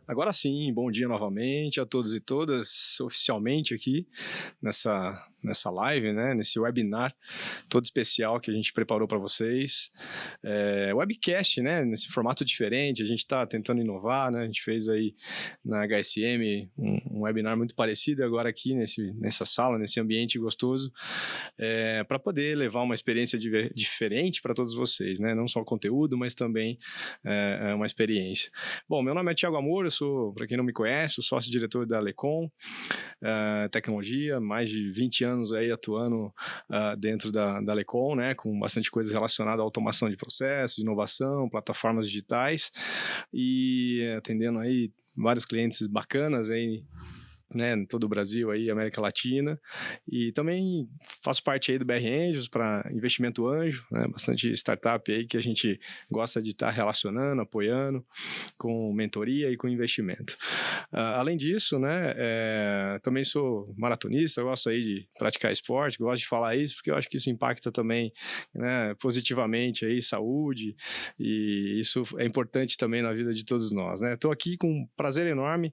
Agora sim, bom dia novamente a todos e todas, oficialmente aqui nessa live, né, nesse webinar todo especial que a gente preparou para vocês. Webcast, né, nesse formato diferente, a gente está tentando inovar, né, a gente fez aí na HSM um webinar muito parecido, agora aqui nessa sala, nesse ambiente gostoso, para poder levar uma experiência diferente para todos vocês, né, não só o conteúdo, mas também uma experiência. Bom, meu nome é Thiago Amor, eu sou, para quem não me conhece, o sócio-diretor da Lecom Tecnologia, mais de 20 anos aí atuando dentro da Lecom, né, com bastante coisa relacionada à automação de processos, inovação, plataformas digitais e atendendo aí vários clientes bacanas aí, né, em todo o Brasil aí, América Latina, e também faço parte aí do BR Anjos para investimento anjo, né, bastante startup aí que a gente gosta de estar relacionando, apoiando com mentoria e com investimento. Além disso, né, também sou maratonista, gosto aí de praticar esporte, gosto de falar isso porque eu acho que isso impacta também, né, positivamente aí saúde, e isso é importante também na vida de todos nós, né. Estou aqui com um prazer enorme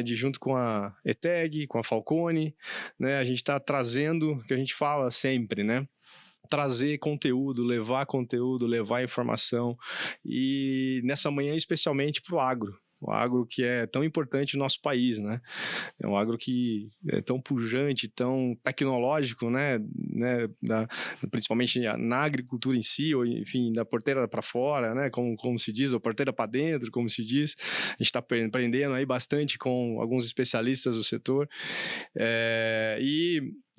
de junto com a ETEG, com a Falcone, né, a gente está trazendo o que a gente fala sempre, né, trazer conteúdo, levar informação, e nessa manhã especialmente para o agro que é tão importante no nosso país, né? É um agro que é tão pujante, tão tecnológico, né? Principalmente na agricultura em si, ou enfim, da porteira para fora, né? Como se diz, ou porteira para dentro, como se diz. A gente está aprendendo aí bastante com alguns especialistas do setor.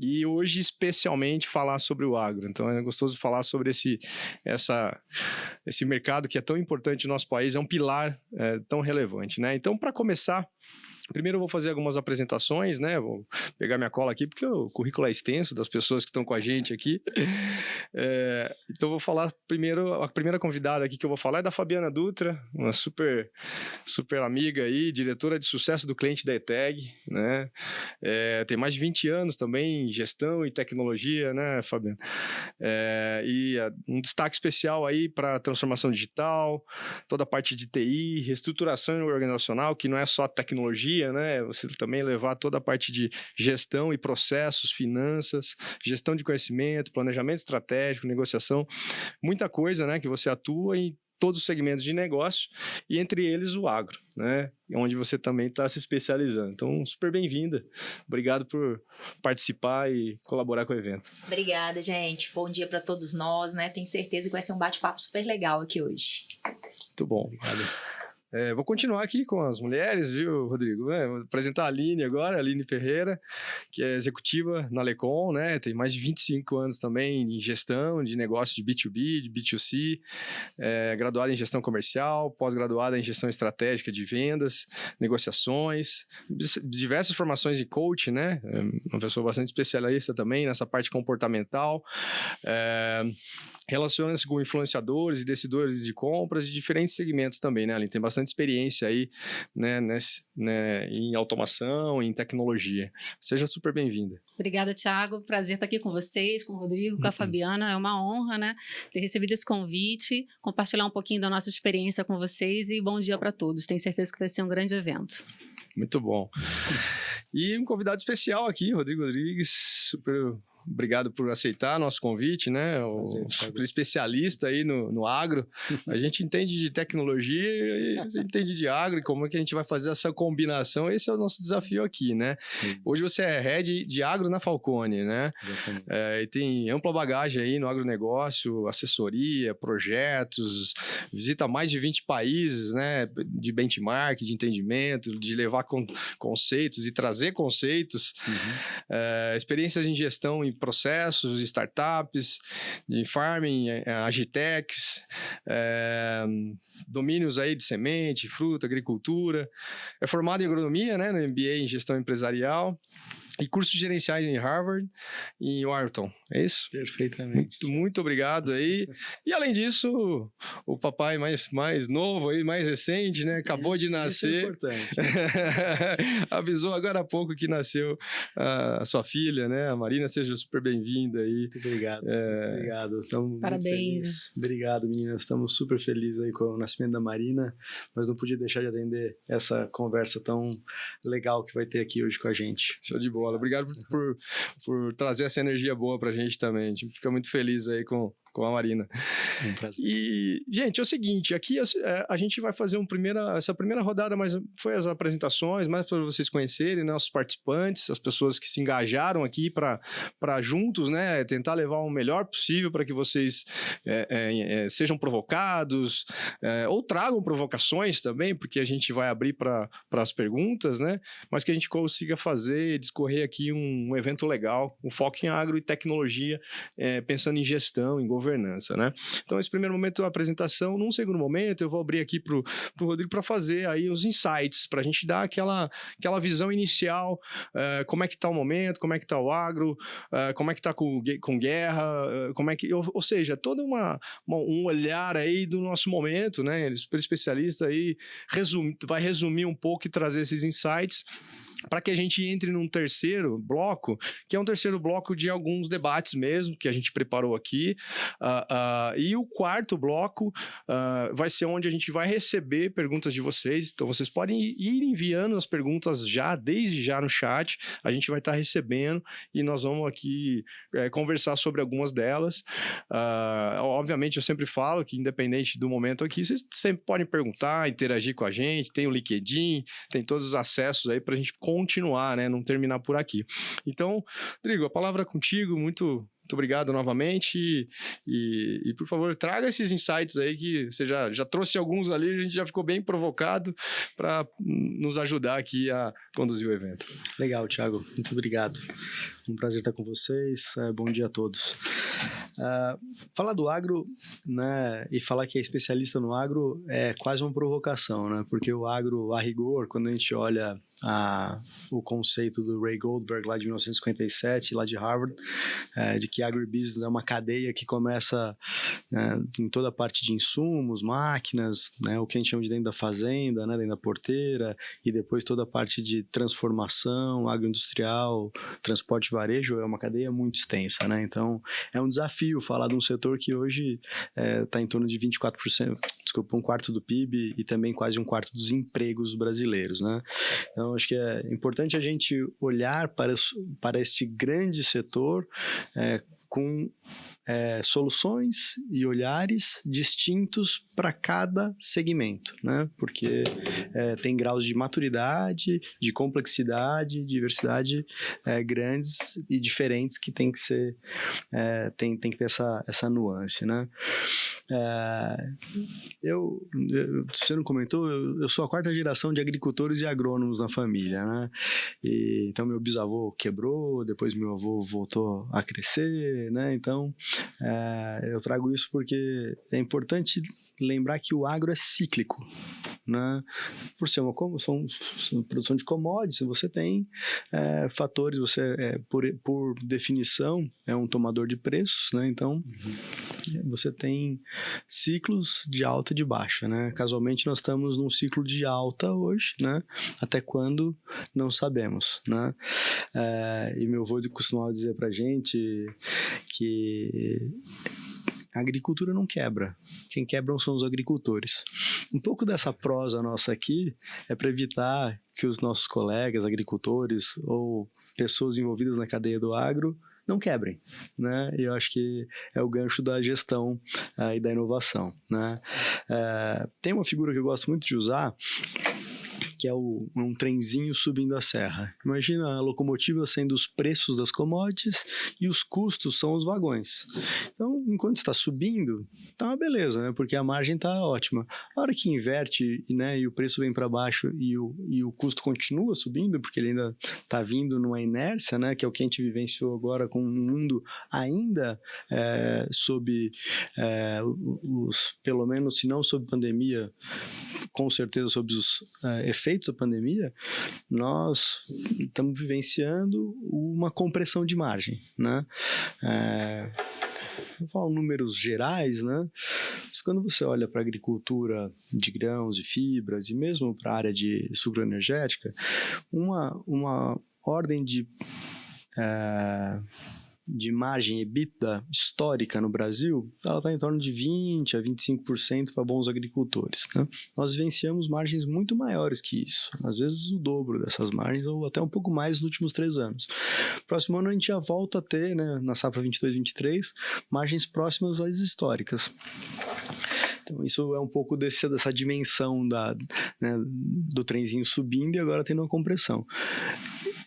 E hoje, especialmente, falar sobre o agro. Então, é gostoso falar sobre esse mercado que é tão importante no nosso país, é um pilar tão relevante, né? Então, para começar, primeiro eu vou fazer algumas apresentações, né? Vou pegar minha cola aqui, porque o currículo é extenso das pessoas que estão com a gente aqui. Então, eu vou falar primeiro, a primeira convidada aqui que eu vou falar é da Fabiana Dutra, uma super amiga aí, diretora de sucesso do cliente da ETEG, né? Tem mais de 20 anos também em gestão e tecnologia, né, Fabiana? Um destaque especial aí para a transformação digital, toda a parte de TI, reestruturação organizacional, que não é só tecnologia, né? Você também levar toda a parte de gestão e processos, finanças, gestão de conhecimento, planejamento estratégico, negociação, muita coisa, né, que você atua em todos os segmentos de negócio, e entre eles o agro, né, onde você também está se especializando. Então, super bem-vinda. Obrigado por participar e colaborar com o evento. Obrigada, gente. Bom dia para todos nós, né? Tenho certeza que vai ser um bate-papo super legal aqui hoje. Muito bom. Obrigado. Vou continuar aqui com as mulheres, viu, Rodrigo? Vou apresentar a Aline agora, a Aline Ferreira, que é executiva na Lecom, né? Tem mais de 25 anos também em gestão de negócios de B2B, de B2C, graduada em gestão comercial, pós-graduada em gestão estratégica de vendas, negociações, diversas formações em coaching, né? Uma pessoa bastante especialista também nessa parte comportamental. Relaciona-se com influenciadores e decidores de compras de diferentes segmentos também, né, Aline? Tem bastante experiência aí, né, em automação, em tecnologia. Seja super bem-vinda. Obrigada, Thiago. Prazer estar aqui com vocês, com o Rodrigo, com a Fabiana. É uma honra, né, ter recebido esse convite, compartilhar um pouquinho da nossa experiência com vocês e bom dia para todos. Tenho certeza que vai ser um grande evento. Muito bom. E um convidado especial aqui, Rodrigo Rodrigues, super obrigado por aceitar nosso convite, né? Super especialista aí no agro. A gente entende de tecnologia e a gente entende de agro, e como é que a gente vai fazer essa combinação. Esse é o nosso desafio aqui, né? Hoje você é head de agro na Falcone, né? E tem ampla bagagem aí no agronegócio, assessoria, projetos, visita mais de 20 países, né? De benchmark, de entendimento, de levar conceitos e trazer conceitos, experiências em gestão em processos, startups, de farming, agitecs, domínios aí de semente, fruta, agricultura. É formado em agronomia, né, no MBA em gestão empresarial. e cursos gerenciais em Harvard e em Wharton, é isso? Perfeitamente. Muito obrigado aí. E além disso, o papai mais novo aí, mais recente, né? Acabou de nascer. Isso é importante. Avisou agora há pouco que nasceu a sua filha, né? A Marina, seja super bem-vinda aí. Muito obrigado, muito obrigado. Estamos Parabéns. Muito felizes. Obrigado, meninas. Estamos super felizes aí com o nascimento da Marina, mas não podia deixar de atender essa conversa tão legal que vai ter aqui hoje com a gente. Show de bola. Obrigado por trazer essa energia boa pra gente também. A gente fica muito feliz aí com a Marina. Um prazer. E, gente, é o seguinte, aqui a gente vai fazer essa primeira rodada, mas foi as apresentações, mais para vocês conhecerem, né, os participantes, as pessoas que se engajaram aqui para juntos, né, tentar levar o melhor possível para que vocês sejam provocados, ou tragam provocações também, porque a gente vai abrir para as perguntas, né, mas que a gente consiga fazer, discorrer aqui um evento legal, um foco em agro e tecnologia, pensando em gestão, em governança, né? Então, esse primeiro momento é a apresentação. Num segundo momento, eu vou abrir aqui pro Rodrigo para fazer aí os insights, para a gente dar aquela visão inicial, como é que está o momento, como é que está o agro, como é que está com guerra, ou seja, todo um olhar aí do nosso momento, né? Ele é super especialista aí, vai resumir um pouco e trazer esses insights, para que a gente entre num terceiro bloco, que é um terceiro bloco de alguns debates mesmo, que a gente preparou aqui, e o quarto bloco vai ser onde a gente vai receber perguntas de vocês, então vocês podem ir enviando as perguntas desde já no chat, a gente vai estar recebendo, e nós vamos aqui conversar sobre algumas delas. Obviamente eu sempre falo que independente do momento aqui, vocês sempre podem perguntar, interagir com a gente, tem o LinkedIn, tem todos os acessos aí para a gente continuar, né? Não terminar por aqui. Então, Rodrigo, a palavra é contigo, muito obrigado novamente e por favor, traga esses insights aí que você já trouxe alguns ali, a gente já ficou bem provocado para nos ajudar aqui a conduzir o evento. Legal, Thiago, muito obrigado. Um prazer estar com vocês, bom dia a todos. Falar do agro, né, e falar que é especialista no agro é quase uma provocação, né, porque o agro, a rigor, quando a gente olha o conceito do Ray Goldberg lá de 1957, lá de Harvard, de que agribusiness é uma cadeia que começa em toda a parte de insumos, máquinas, né, o que a gente chama de dentro da fazenda, né, dentro da porteira, e depois toda a parte de transformação, agroindustrial, transporte e varejo, é uma cadeia muito extensa, né, então é um desafio falar de um setor que hoje está em torno de 24%, desculpa, um quarto do PIB e também quase um quarto dos empregos brasileiros, né, então acho que é importante a gente olhar para este grande setor com soluções e olhares distintos para cada segmento, né? Porque tem graus de maturidade, de complexidade, diversidade grandes e diferentes que tem que ser tem que ter essa nuance, né? Você não comentou, eu sou a quarta geração de agricultores e agrônomos na família, né? Então meu bisavô quebrou, depois meu avô voltou a crescer, né? Então eu trago isso porque é importante lembrar que o agro é cíclico, né? Por ser uma produção de commodities, você tem fatores, por definição, é um tomador de preços, né? Então, você tem ciclos de alta e de baixa, né? Casualmente, nós estamos num ciclo de alta hoje, né? Até quando, não sabemos, né? E meu avô costumava dizer pra gente que a agricultura não quebra. Quem quebram são os agricultores. Um pouco dessa prosa nossa aqui é para evitar que os nossos colegas agricultores ou pessoas envolvidas na cadeia do agro não quebrem, né? E eu acho que é o gancho da gestão e da inovação, né? Tem uma figura que eu gosto muito de usar, que é um trenzinho subindo a serra. Imagina a locomotiva sendo os preços das commodities e os custos são os vagões. Então, enquanto está subindo, tá uma beleza, né? Porque a margem tá ótima. A hora que inverte, né, e o preço vem para baixo e o custo continua subindo, porque ele ainda está vindo numa inércia, né, que é o que a gente vivenciou agora com um mundo ainda sob pelo menos, se não sob pandemia, com certeza sob os efeitos da pandemia, nós estamos vivenciando uma compressão de margem, né? Vou falar números gerais, né? Mas quando você olha para a agricultura de grãos e fibras e mesmo para a área de sucroenergética, uma ordem de margem EBITDA histórica no Brasil, ela está em torno de 20% a 25% para bons agricultores, né? Nós vivenciamos margens muito maiores que isso, às vezes o dobro dessas margens ou até um pouco mais nos últimos 3 anos. Próximo ano a gente já volta a ter, né, na safra 22-23, margens próximas às históricas. Então, isso é um pouco dessa dimensão do trenzinho subindo e agora tendo uma compressão.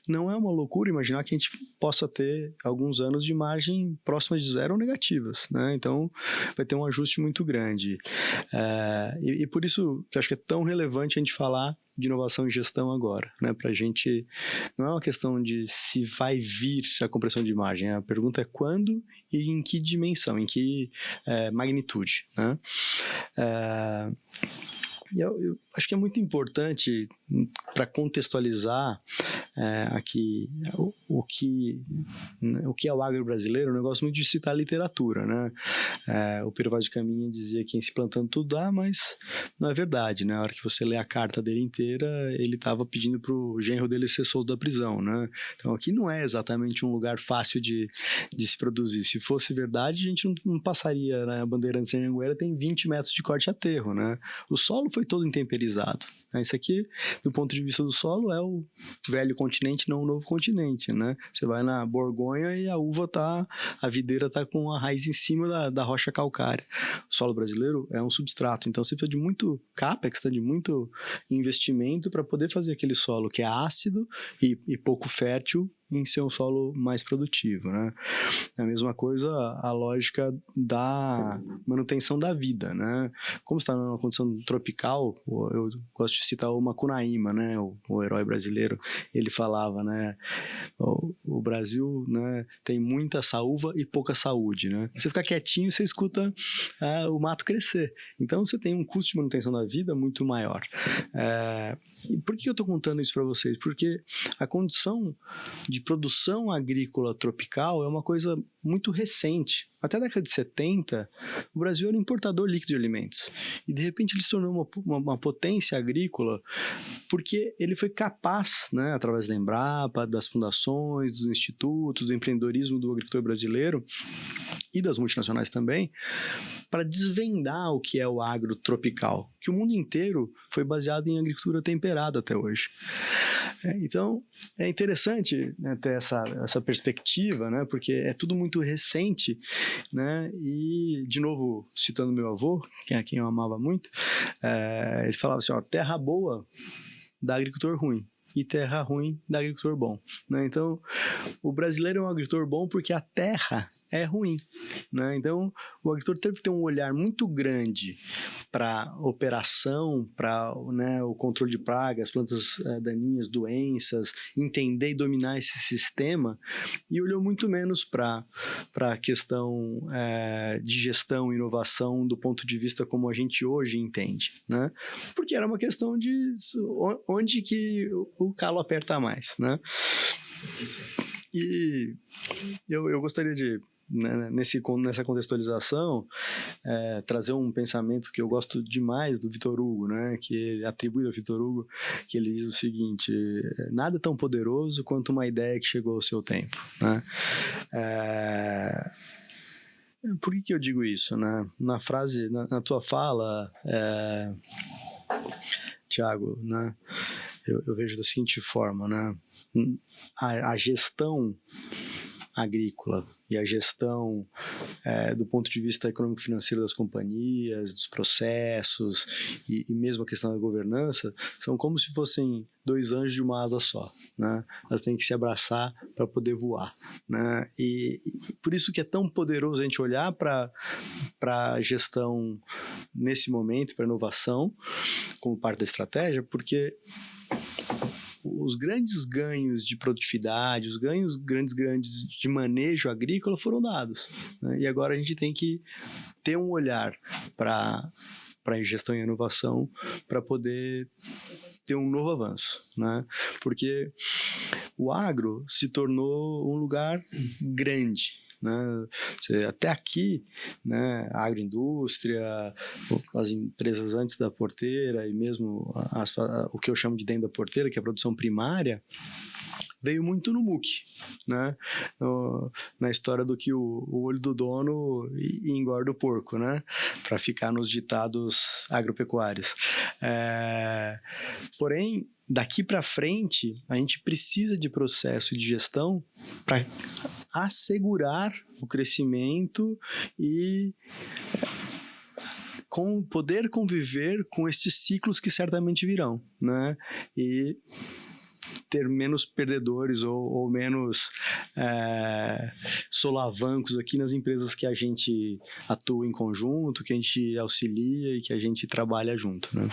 Não é uma loucura imaginar que a gente possa ter alguns anos de margem próxima de zero ou negativas, né? Então, vai ter um ajuste muito grande. E por isso que eu acho que é tão relevante a gente falar de inovação e gestão agora, né? Para a gente, não é uma questão de se vai vir a compressão de margem, a pergunta é quando e em que dimensão, em que magnitude, né? Eu acho que é muito importante para contextualizar aqui o que é o agro brasileiro. Eu gosto muito de citar a literatura, né? O Pero Vaz de Caminha dizia que em se plantando tudo dá, mas não é verdade, né? Na hora que você lê a carta dele inteira, ele estava pedindo para o genro dele ser solto da prisão, né? Então aqui não é exatamente um lugar fácil de se produzir. Se fosse verdade, a gente não passaria, né? A Bandeirantes de Anhanguera tem 20 metros de corte a aterro, né? O solo foi todo intemperizado. Isso aqui, do ponto de vista do solo, é o velho continente, não o novo continente, né? Você vai na Borgonha e a videira está com a raiz em cima da rocha calcária. O solo brasileiro é um substrato, então você precisa de muito capex, de muito investimento para poder fazer aquele solo que é ácido e pouco fértil em ser um solo mais produtivo, né? É a mesma coisa a lógica da manutenção da vida, né? Como está numa condição tropical, eu gosto de citar o Macunaíma, né? O herói brasileiro, ele falava, né? O Brasil, né, tem muita saúva e pouca saúde, né? Você ficar quietinho, você escuta o mato crescer. Então, você tem um custo de manutenção da vida muito maior. E por que eu estou contando isso para vocês? Porque a condição de produção agrícola tropical é uma coisa muito recente. Até a década de 70, o Brasil era importador líquido de alimentos. E, de repente, ele se tornou uma potência agrícola porque ele foi capaz, né, através da Embrapa, das fundações, dos institutos, do empreendedorismo do agricultor brasileiro e das multinacionais também, para desvendar o que é o agro tropical, que o mundo inteiro foi baseado em agricultura temperada até hoje. Então, é interessante, né, ter essa perspectiva, né, porque é tudo muito recente, né, e, de novo, citando meu avô, que é quem eu amava muito, ele falava assim, terra boa dá agricultor ruim, e terra ruim dá agricultor bom, né? Então, o brasileiro é um agricultor bom porque a terra é ruim, né? Então, o agricultor teve que ter um olhar muito grande para operação, para, né, o controle de pragas, plantas daninhas, doenças, entender e dominar esse sistema, e olhou muito menos para a questão de gestão e inovação do ponto de vista como a gente hoje entende, né? Porque era uma questão de onde que o calo aperta mais, né? E eu gostaria de, né, nessa contextualização, trazer um pensamento que eu gosto demais do Vitor Hugo, né, que ele atribui ao Vitor Hugo, que ele diz o seguinte: nada é tão poderoso quanto uma ideia que chegou ao seu tempo, né? Por que eu digo isso, né? Na frase, na tua fala, Tiago, né, eu vejo da seguinte forma, né? A gestão agrícola e a gestão do ponto de vista econômico-financeiro das companhias, dos processos e mesmo a questão da governança são como se fossem 2 anjos de uma asa só, né? Elas têm que se abraçar para poder voar, né? E por isso que é tão poderoso a gente olhar para a gestão nesse momento, para a inovação como parte da estratégia, porque os grandes ganhos de produtividade, os grandes de manejo agrícola foram dados, né? E agora a gente tem que ter um olhar para para gestão e inovação para poder ter um novo avanço, né? Porque o agro se tornou um lugar grande, né? Até aqui, né, a agroindústria, as empresas antes da porteira e mesmo o que eu chamo de dentro da porteira, que é a produção primária, veio muito no MOOC, né? Na história do que o olho do dono engorda o porco, né? Para ficar nos ditados agropecuários. Porém, daqui para frente, a gente precisa de processo de gestão para assegurar o crescimento e poder conviver com esses ciclos que certamente virão, né? E ter menos perdedores ou menos solavancos aqui nas empresas que a gente atua em conjunto, que a gente auxilia e que a gente trabalha junto, né?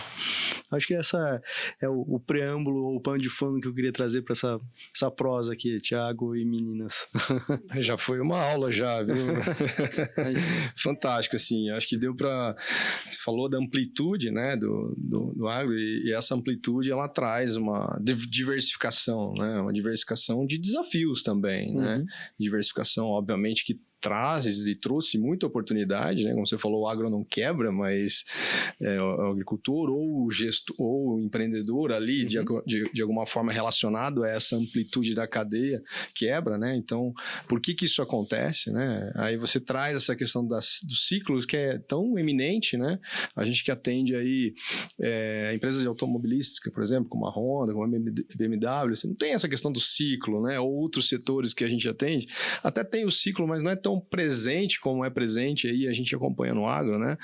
Acho que essa é o preâmbulo ou o pano de fundo que eu queria trazer para essa prosa aqui, Thiago e meninas. Já foi uma aula já, viu? Fantástico, assim, acho que deu para... Você falou da amplitude, né, do agro, e essa amplitude, ela traz uma diversificação, né, uma diversificação de desafios também, né, diversificação, obviamente, que traz e trouxe muita oportunidade, né? Como você falou, o agro não quebra, mas o agricultor ou o empreendedor ali, de alguma forma relacionado a essa amplitude da cadeia, quebra, né? Então, por que isso acontece, né? Aí você traz essa questão dos ciclos que é tão eminente, né? A gente que atende aí empresas de automobilística, por exemplo, como a Honda, como a BMW, você não tem essa questão do ciclo, né? Ou outros setores que a gente atende, até tem o ciclo, mas não é tão presente como é presente aí, a gente acompanha no agro, né?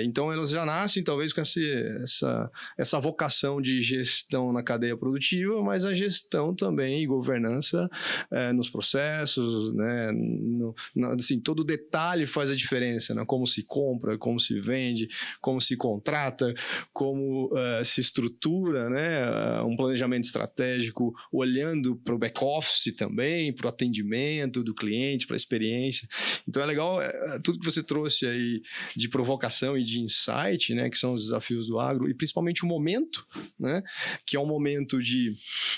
Então, elas já nascem talvez com essa vocação de gestão na cadeia produtiva, mas a gestão também e governança nos processos, né? Assim, todo detalhe faz a diferença, né? Como se compra, como se vende, como se contrata, como se estrutura, né? Um planejamento estratégico olhando para o back-office também, para o atendimento do cliente, para a experiência. Então é legal tudo que você trouxe aí de provocação e de insight, né, que são os desafios do agro, e principalmente o momento, né, que é um momento de,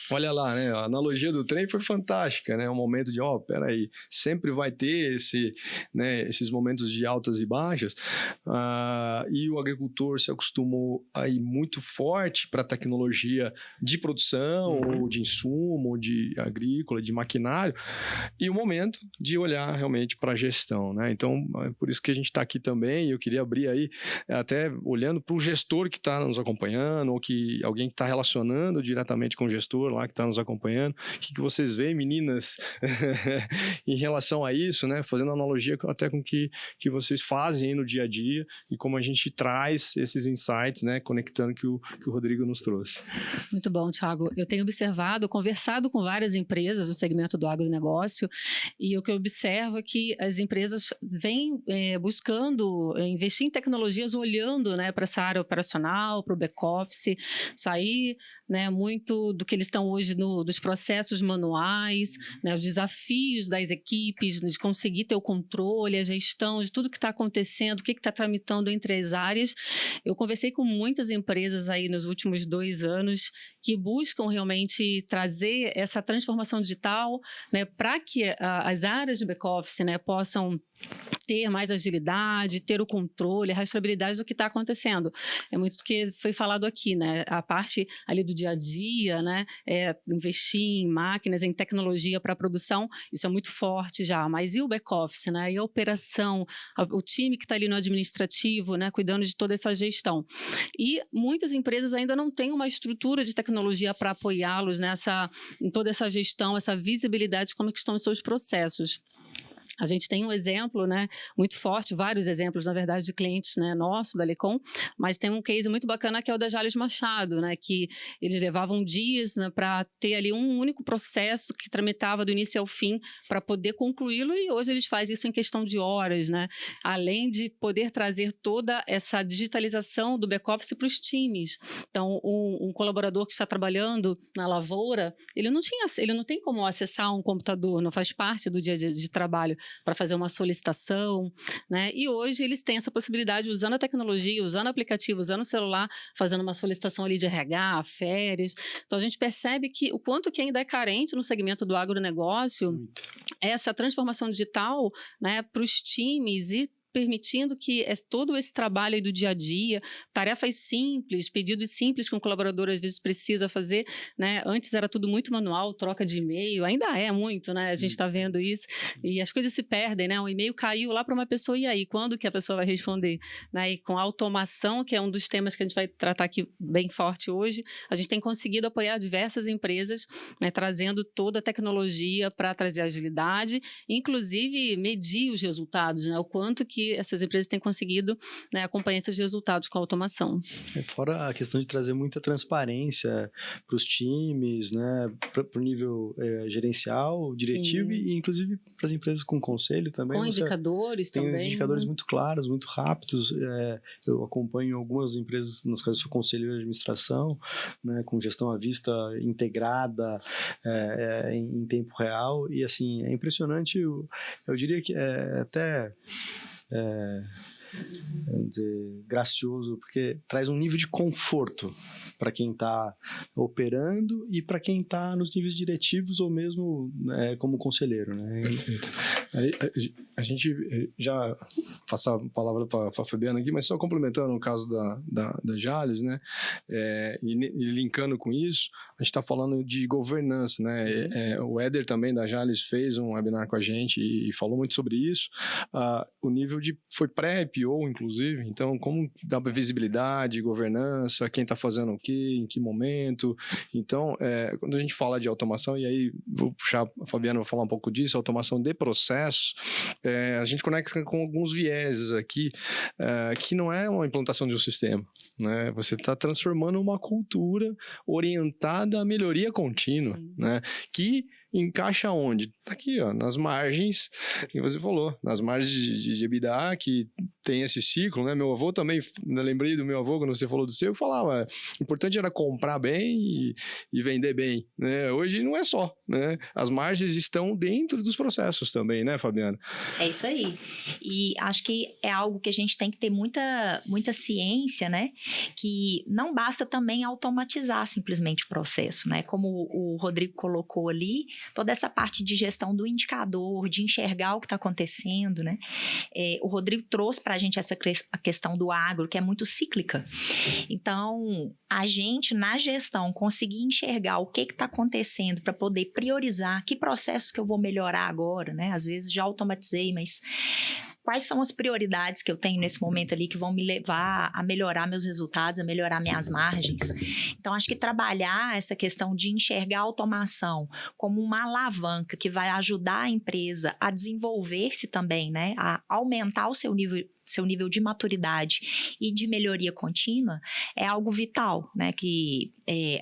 olha lá, né, a analogia do trem foi fantástica, né, um momento de, peraí, sempre vai ter esses momentos de altas e baixas, e o agricultor se acostumou a ir muito forte para a tecnologia de produção, ou de insumo, ou de agrícola, de maquinário, e o momento de olhar realmente para a gestão, né? Então, é por isso que a gente está aqui também, e eu queria abrir aí, até olhando para o gestor que está nos acompanhando, ou que alguém que está relacionando diretamente com o gestor lá que está nos acompanhando. O que vocês veem, meninas, em relação a isso, né? Fazendo analogia até com o que vocês fazem aí no dia a dia e como a gente traz esses insights, né? Conectando que o Rodrigo nos trouxe. Muito bom, Thiago. Eu tenho conversado com várias empresas do segmento do agronegócio, e o que eu observo é que as empresas vêm buscando investir em tecnologias, olhando, né, para essa área operacional, para o back-office, sair, né, muito do que eles estão hoje dos processos manuais, né, os desafios das equipes, de conseguir ter o controle, a gestão de tudo que está acontecendo, o que está tramitando entre as áreas. Eu conversei com muitas empresas aí nos últimos 2 anos que buscam realmente trazer essa transformação digital, né, para que as áreas de back-office, né, possam ter mais agilidade, ter o controle, a rastreabilidade do que está acontecendo. É muito do que foi falado aqui, né? A parte ali do dia a dia, né? Investir em máquinas, em tecnologia para a produção, isso é muito forte já. Mas e o back-office, né? E a operação, o time que está ali no administrativo, né? Cuidando de toda essa gestão. E muitas empresas ainda não têm uma estrutura de tecnologia para apoiá-los em toda essa gestão, essa visibilidade de como que estão os seus processos. A gente tem um exemplo, né, muito forte, vários exemplos, na verdade, de clientes, né, nosso, da Lecom, mas tem um case muito bacana que é o da Jalles Machado, né, que eles levavam dias, né, para ter ali um único processo que tramitava do início ao fim para poder concluí-lo, e hoje eles fazem isso em questão de horas, né, além de poder trazer toda essa digitalização do back-office para os times. Então, um colaborador que está trabalhando na lavoura, ele não tem como acessar um computador, não faz parte do dia a dia de trabalho. para fazer uma solicitação, né? E hoje eles têm essa possibilidade, usando a tecnologia, usando o aplicativo, usando o celular, fazendo uma solicitação ali de RH, férias. Então a gente percebe que o quanto que ainda é carente no segmento do agronegócio essa transformação digital, né, para os times e permitindo que todo esse trabalho aí do dia a dia, tarefas simples, pedidos simples que um colaborador às vezes precisa fazer, né? Antes era tudo muito manual, troca de e-mail, ainda é muito, né? A gente está vendo isso e as coisas se perdem, né? Um e-mail caiu lá para uma pessoa e aí, quando que a pessoa vai responder? Né? E com a automação, que é um dos temas que a gente vai tratar aqui bem forte hoje, a gente tem conseguido apoiar diversas empresas, né? Trazendo toda a tecnologia para trazer agilidade, inclusive medir os resultados, né? O quanto que essas empresas têm conseguido, né, acompanhar esses resultados com a automação. Fora a questão de trazer muita transparência para os times, né, para o nível gerencial, diretivo e inclusive para as empresas com conselho também. Com indicadores também. Tem indicadores muito claros, muito rápidos. Eu acompanho algumas empresas nas quais eu sou conselheiro de administração, né, com gestão à vista integrada em tempo real e assim, é impressionante. Eu diria que é até vamos dizer, gracioso, porque traz um nível de conforto para quem está operando e para quem está nos níveis diretivos ou mesmo como conselheiro, né? Perfeito. A gente já passa a palavra para a Fabiana aqui, mas só complementando o caso da Jalles, né? E linkando com isso, a gente está falando de governança, né? O Éder também da Jalles fez um webinar com a gente e falou muito sobre isso. O nível foi pré-IPO, inclusive, então como dá visibilidade, governança, quem está fazendo o quê, em que momento. Então, quando a gente fala de automação, e aí vou puxar a Fabiana para falar um pouco disso, automação de processos, a gente conecta com alguns vieses aqui, que não é uma implantação de um sistema, né? Você está transformando uma cultura orientada à melhoria contínua, né? Que encaixa onde? Tá aqui, ó, nas margens que você falou, nas margens de EBITDA, que tem esse ciclo, né? Meu avô também, lembrei do meu avô quando você falou do seu, falava, o importante era comprar bem e vender bem, né? Hoje não é só, né? As margens estão dentro dos processos também, né, Fabiana? É isso aí. E acho que é algo que a gente tem que ter muita ciência, né? Que não basta também automatizar simplesmente o processo, né? Como o Rodrigo colocou ali, toda essa parte de gestão do indicador, de enxergar o que está acontecendo, né? O Rodrigo trouxe para a gente essa questão do agro, que é muito cíclica. Então, a gente, na gestão, conseguir enxergar o que está acontecendo para poder priorizar que processos que eu vou melhorar agora, né? Às vezes já automatizei, mas quais são as prioridades que eu tenho nesse momento ali que vão me levar a melhorar meus resultados, a melhorar minhas margens. Então, acho que trabalhar essa questão de enxergar a automação como uma alavanca que vai ajudar a empresa a desenvolver-se também, né? A aumentar o seu nível de maturidade e de melhoria contínua é algo vital, né? Que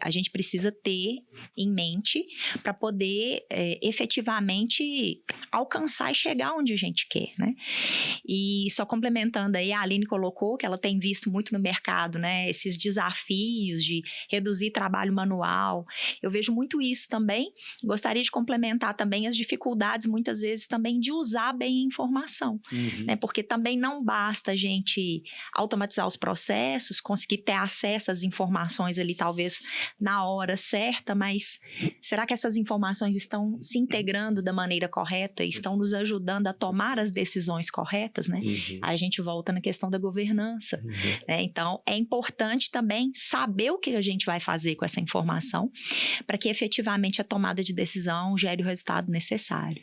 a gente precisa ter em mente para poder efetivamente alcançar e chegar onde a gente quer, né? E só complementando aí, a Aline colocou que ela tem visto muito no mercado, né? Esses desafios de reduzir trabalho manual. Eu vejo muito isso também. Gostaria de complementar também as dificuldades, muitas vezes, também de usar bem a informação, né? Porque também não basta a gente automatizar os processos, conseguir ter acesso às informações ali, talvez na hora certa, mas será que essas informações estão se integrando da maneira correta, estão nos ajudando a tomar as decisões corretas, né? Aí a gente volta na questão da governança, né? Então, é importante também saber o que a gente vai fazer com essa informação para que efetivamente a tomada de decisão gere o resultado necessário.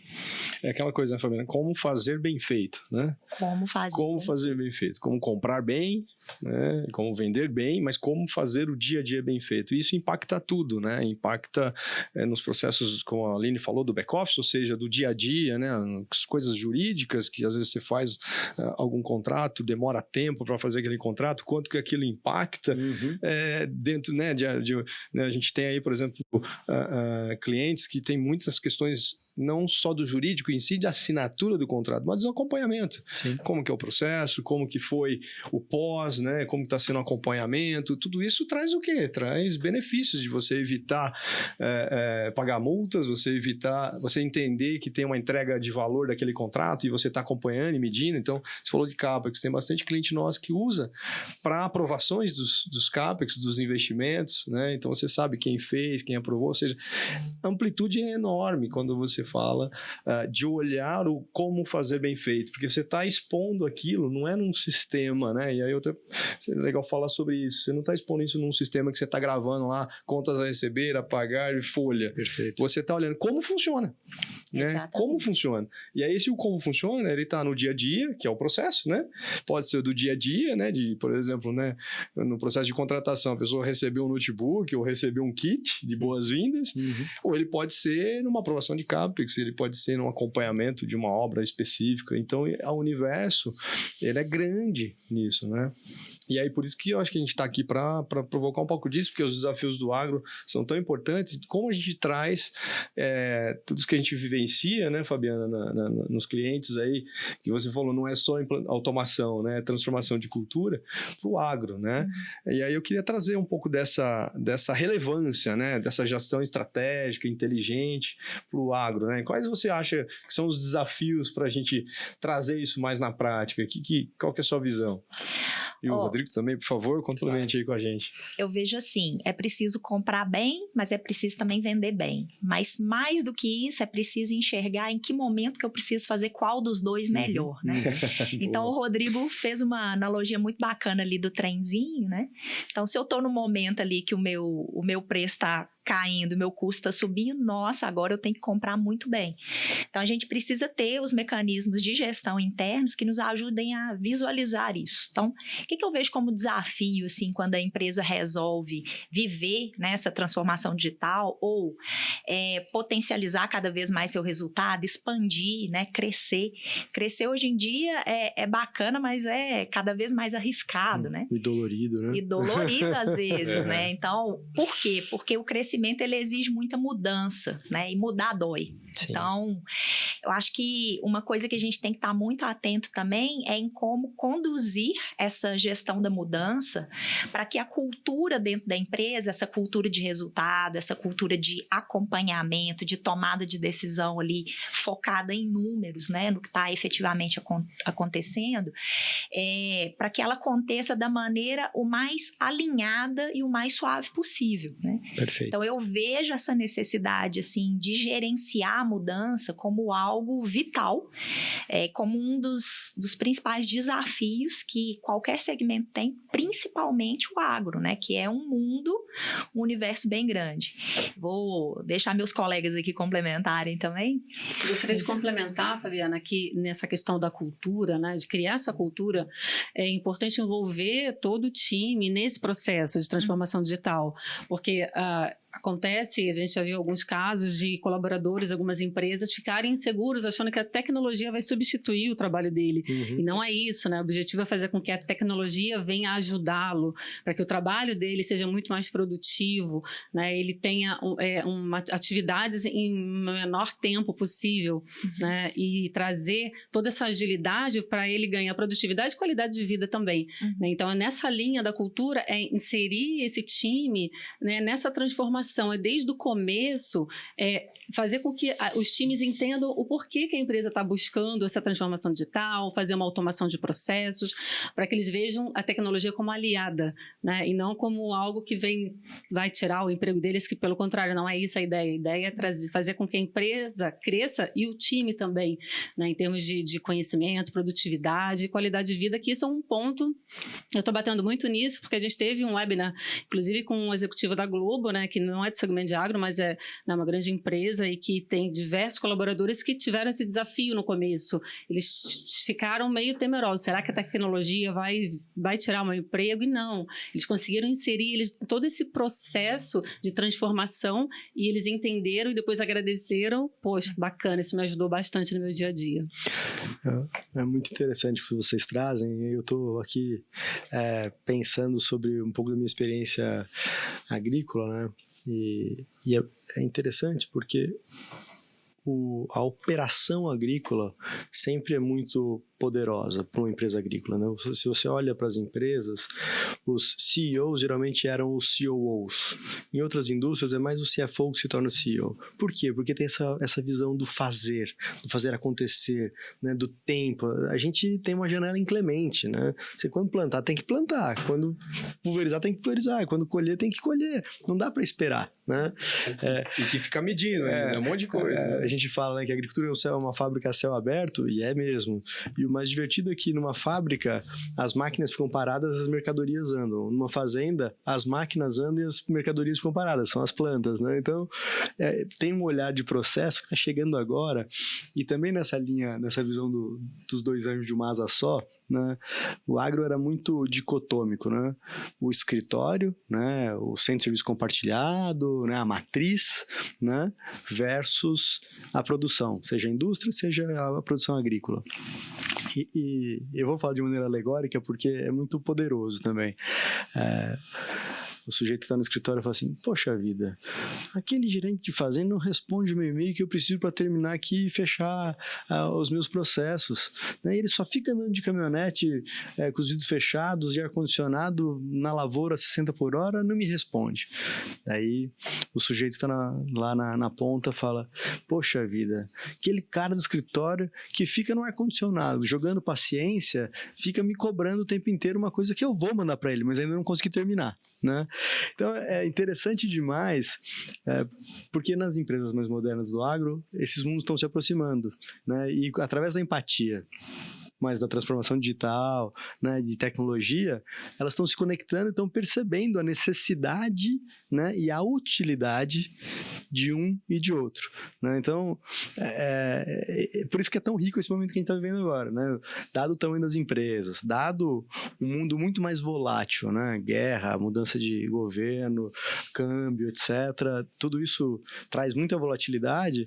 É aquela coisa, né, Fabiana? Como fazer bem feito, né? Como fazer bem feito, como comprar bem, né? Como vender bem, mas como fazer o dia a dia bem feito. Isso impacta tudo, né? Impacta nos processos, como a Aline falou, do back-office, ou seja, do dia a dia, né? As coisas jurídicas, que às vezes você faz algum contrato, demora tempo para fazer aquele contrato, quanto que aquilo impacta dentro, né? A gente tem aí, por exemplo, clientes que têm muitas questões não só do jurídico em si, de assinatura do contrato, mas do acompanhamento. Sim. Como que é o processo, como que foi o pós, né? Como está sendo o acompanhamento, tudo isso traz o quê? Traz benefícios de você evitar pagar multas, você entender que tem uma entrega de valor daquele contrato e você está acompanhando e medindo. Então, você falou de CAPEX, tem bastante cliente nosso que usa para aprovações dos CAPEX, dos investimentos, né? Então, você sabe quem fez, quem aprovou, ou seja, a amplitude é enorme quando você fala de olhar o como fazer bem feito, porque você está expondo aquilo, não é num sistema, né? E aí é legal falar sobre isso. Você não está expondo isso num sistema que você está gravando lá, contas a receber, a pagar e folha. Perfeito. Você está olhando como funciona, né? Exatamente. Como funciona. E aí, se o como funciona, ele está no dia a dia, que é o processo, né? Pode ser do dia a dia, né? Por exemplo, né? No processo de contratação, a pessoa recebeu um notebook ou recebeu um kit de boas-vindas, ou ele pode ser numa aprovação de CAPEX, ele pode ser num acompanhamento de uma obra específica. Então, o universo, ele é grande nisso, né? E aí, por isso que eu acho que a gente está aqui para provocar um pouco disso, porque os desafios do agro são tão importantes, como a gente traz tudo isso que a gente vivencia, né, Fabiana, nos clientes aí, que você falou, não é só automação, né, é transformação de cultura para o agro, né? E aí eu queria trazer um pouco dessa relevância, né, dessa gestão estratégica, inteligente para o agro, né? Quais você acha que são os desafios para a gente trazer isso mais na prática? Qual que é a sua visão? E o Rodrigo também, por favor, complemente aí com a gente. Eu vejo assim, é preciso comprar bem, mas é preciso também vender bem. Mas mais do que isso, é preciso enxergar em que momento que eu preciso fazer qual dos dois melhor, né? Então, o Rodrigo fez uma analogia muito bacana ali do trenzinho, né? Então, se eu tô no momento ali que o meu preço está caindo, meu custo está subindo, nossa, agora eu tenho que comprar muito bem. Então, a gente precisa ter os mecanismos de gestão internos que nos ajudem a visualizar isso. Então, o que eu vejo como desafio, assim, quando a empresa resolve viver nessa transformação digital ou potencializar cada vez mais seu resultado, expandir, né, crescer. Crescer hoje em dia é bacana, mas é cada vez mais arriscado, né? E dolorido, né? E dolorido às vezes, né? Então, por quê? Porque o crescimento, ele exige muita mudança, né? E mudar dói. Sim. Então, eu acho que uma coisa que a gente tem que estar muito atento também é em como conduzir essa gestão da mudança para que a cultura dentro da empresa, essa cultura de resultado, essa cultura de acompanhamento, de tomada de decisão ali focada em números, né? No que está efetivamente acontecendo, para que ela aconteça da maneira o mais alinhada e o mais suave possível, né? Perfeito. Então, eu vejo essa necessidade, assim, de gerenciar a mudança como algo vital, como um dos principais desafios que qualquer segmento tem, principalmente o agro, né? Que é um universo bem grande. Vou deixar meus colegas aqui complementarem também. Gostaria de complementar, Fabiana, que nessa questão da cultura, né? De criar essa cultura, é importante envolver todo o time nesse processo de transformação digital, porque acontece, a gente já viu alguns casos de colaboradores, algumas empresas ficarem inseguros, achando que a tecnologia vai substituir o trabalho dele. E não é isso, né? O objetivo é fazer com que a tecnologia venha ajudá-lo, para que o trabalho dele seja muito mais produtivo, né? Ele tenha atividades em menor tempo possível, né? E trazer toda essa agilidade para ele ganhar produtividade e qualidade de vida também. Né? Então, nessa linha da cultura, é inserir esse time, né, nessa transformação, desde o começo, fazer com que os times entendam o porquê que a empresa está buscando essa transformação digital, fazer uma automação de processos, para que eles vejam a tecnologia como aliada, né? E não como algo que vai tirar o emprego deles, que pelo contrário, não é isso a ideia. A ideia é fazer com que a empresa cresça e o time também, né? Em termos de conhecimento, produtividade, qualidade de vida, que isso é um ponto. Eu estou batendo muito nisso, porque a gente teve um webinar, inclusive com um executivo da Globo, né, que não é de segmento de agro, mas é uma grande empresa e que tem diversos colaboradores que tiveram esse desafio no começo. Eles ficaram meio temerosos. Será que a tecnologia vai tirar o meu emprego? E não. Eles conseguiram inserir todo esse processo de transformação e eles entenderam e depois agradeceram. Poxa, bacana, isso me ajudou bastante no meu dia a dia. É muito interessante o que vocês trazem. Eu estou aqui pensando sobre um pouco da minha experiência agrícola, né? E é interessante porque a operação agrícola sempre é muito poderosa para uma empresa agrícola, né? Se você olha para as empresas, os CEOs geralmente eram os COOs. Em outras indústrias é mais o CFO que se torna o CEO. Por quê? Porque tem essa visão do fazer acontecer, né? Do tempo. A gente tem uma janela inclemente, né? Você quando plantar tem que plantar, quando pulverizar tem que pulverizar, quando colher tem que colher. Não dá para esperar, né? E que ficar medindo, um monte de coisa. A gente fala, né, que a agricultura é uma fábrica a céu aberto, e é mesmo. E o mais divertido é que numa fábrica as máquinas ficam paradas, as mercadorias andam. Numa fazenda, as máquinas andam e as mercadorias ficam paradas, são as plantas, né? Então, tem um olhar de processo que está chegando agora, e também nessa linha, nessa visão dos dois anjos de uma asa só, né? O agro era muito dicotômico, né? O escritório, né? O centro de serviço compartilhado, né? A matriz, né? Versus a produção, seja a indústria, seja a produção agrícola. E eu vou falar de maneira alegórica porque é muito poderoso também. O sujeito está no escritório e fala assim, poxa vida, aquele gerente de fazenda não responde o meu e-mail que eu preciso para terminar aqui e fechar os meus processos. Né? Ele só fica andando de caminhonete com os vidros fechados, de ar-condicionado, na lavoura 60 por hora, não me responde. Daí o sujeito está lá na ponta fala, poxa vida, aquele cara do escritório que fica no ar-condicionado, jogando paciência, fica me cobrando o tempo inteiro uma coisa que eu vou mandar para ele, mas ainda não consegui terminar. Né? Então é interessante demais, porque nas empresas mais modernas do agro, esses mundos estão se aproximando, né? E através da empatia, mas da transformação digital, né, de tecnologia, elas estão se conectando e estão percebendo a necessidade, né, e a utilidade de um e de outro. Né? Então, por isso que é tão rico esse momento que a gente está vivendo agora. Né? Dado o tamanho das empresas, dado um mundo muito mais volátil, né? Guerra, mudança de governo, câmbio, etc. Tudo isso traz muita volatilidade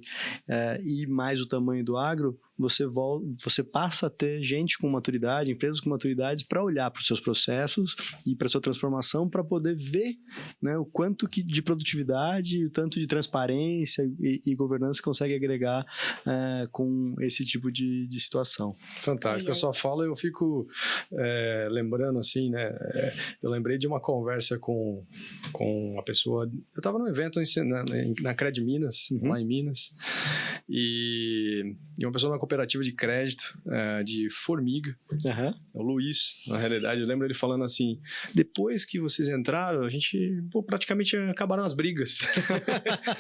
e mais o tamanho do agro, você passa a ter gente com maturidade, empresas com maturidade para olhar para os seus processos e para a sua transformação para poder ver, né, o quanto de produtividade, o tanto de transparência e governança consegue agregar com esse tipo de situação. Fantástico. Eu só falo, eu fico lembrando assim, né? Eu lembrei de uma conversa com uma pessoa. Eu estava num evento na Cred Minas, lá em Minas, e uma pessoa na cooperativa de crédito de Formiga, o Luiz, na realidade, eu lembro ele falando assim, depois que vocês entraram, a gente praticamente acabaram as brigas.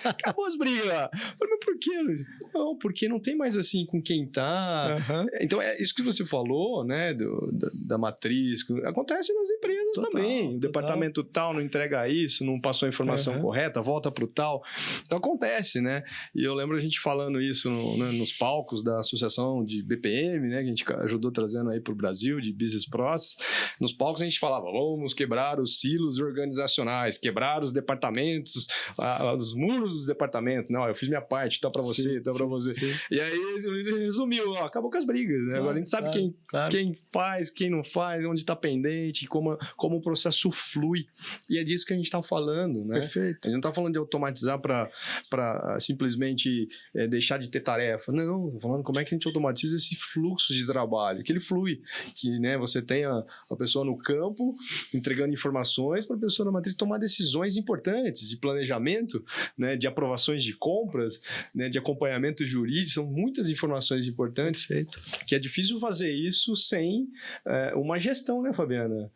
Acabou as brigas lá. Eu falei, mas por quê, Luiz? Não, porque não tem mais assim com quem tá. Então, é isso que você falou, né, da matriz, acontece nas empresas também. O departamento tal não entrega isso, não passou a informação correta, volta pro tal. Então, acontece, né? E eu lembro a gente falando isso nos palcos da associação de BPM, né, que a gente ajudou trazendo aí para o Brasil, de Business Process. Nos palcos a gente falava, vamos quebrar os silos organizacionais, quebrar os departamentos, os muros dos departamentos. Não, eu fiz minha parte, tá para você, tá para você. Sim. E aí ele resumiu, acabou com as brigas, né? Agora a gente sabe quem faz, quem não faz, onde está pendente, como o processo flui. E é disso que a gente está falando, né? Perfeito. A gente não está falando de automatizar para simplesmente deixar de ter tarefa. Não, estou falando como é que a gente automatiza esse fluxo de trabalho, que ele flui, que, né, você tem a pessoa no campo entregando informações para a pessoa na matriz tomar decisões importantes de planejamento, né, de aprovações de compras, né, de acompanhamento jurídico, são muitas informações importantes. Perfeito. Que é difícil fazer isso sem uma gestão, né, Fabiana?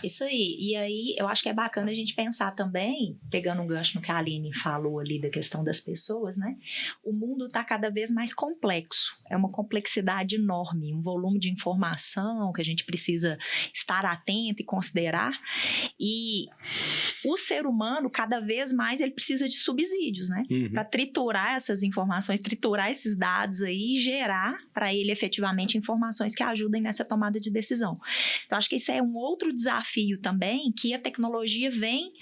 Isso aí. E aí, eu acho que é bacana a gente pensar também, pegando um gancho no que a Aline falou ali da questão das pessoas, né? O mundo está cada vez mais complexo. É uma complexidade enorme, um volume de informação que a gente precisa estar atento e considerar. E o ser humano, cada vez mais, ele precisa de subsídios, né? Para triturar essas informações, triturar esses dados aí e gerar para ele efetivamente informações que ajudem nessa tomada de decisão. Então, acho que isso é um outro desafio também que a tecnologia vem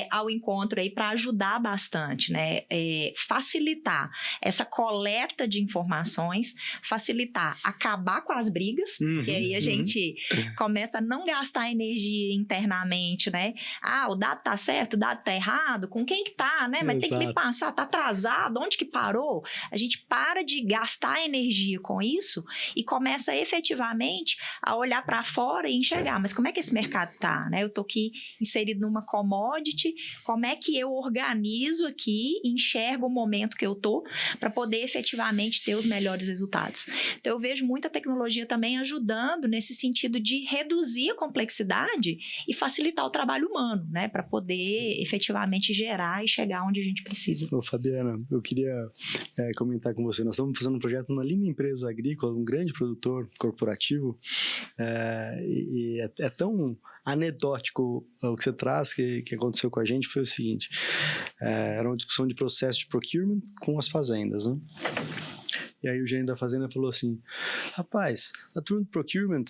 ao encontro aí para ajudar bastante, né? Facilitar essa coleta de informações, facilitar, acabar com as brigas, que aí a gente começa a não gastar energia efetivamente, né? O dado tá certo, o dado tá errado, com quem que tá, né? Mas tem que me passar, tá atrasado, onde que parou? A gente para de gastar energia com isso e começa efetivamente a olhar para fora e enxergar, mas como é que esse mercado tá, né? Eu tô aqui inserido numa commodity, como é que eu organizo aqui, enxergo o momento que eu tô para poder efetivamente ter os melhores resultados. Então eu vejo muita tecnologia também ajudando nesse sentido de reduzir a complexidade e facilitar o trabalho humano, né? Para poder efetivamente gerar e chegar onde a gente precisa. Ô, Fabiana, eu queria comentar com você. Nós estamos fazendo um projeto numa linda empresa agrícola, um grande produtor corporativo, e é tão anedótico o que você traz, que aconteceu com a gente, foi o seguinte: era uma discussão de processo de procurement com as fazendas, né? E aí o gerente da fazenda falou assim: rapaz, a turma de procurement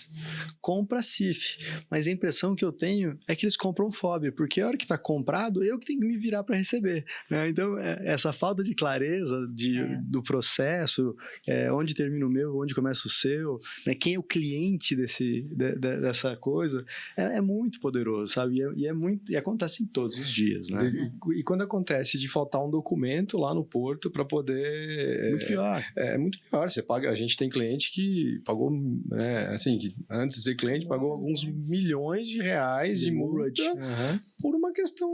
compra a CIF, mas a impressão que eu tenho é que eles compram FOB, porque a hora que está comprado, eu que tenho que me virar para receber, né? Então, essa falta de clareza do processo, onde termina o meu, onde começa o seu, né? Quem é o cliente dessa coisa, é muito poderoso, sabe? E acontece em todos os dias, né? E quando acontece de faltar um documento lá no porto para poder... Muito pior. É muito pior, você paga, a gente tem cliente que pagou, assim, que antes de ser cliente pagou alguns milhões de reais de multa por uma questão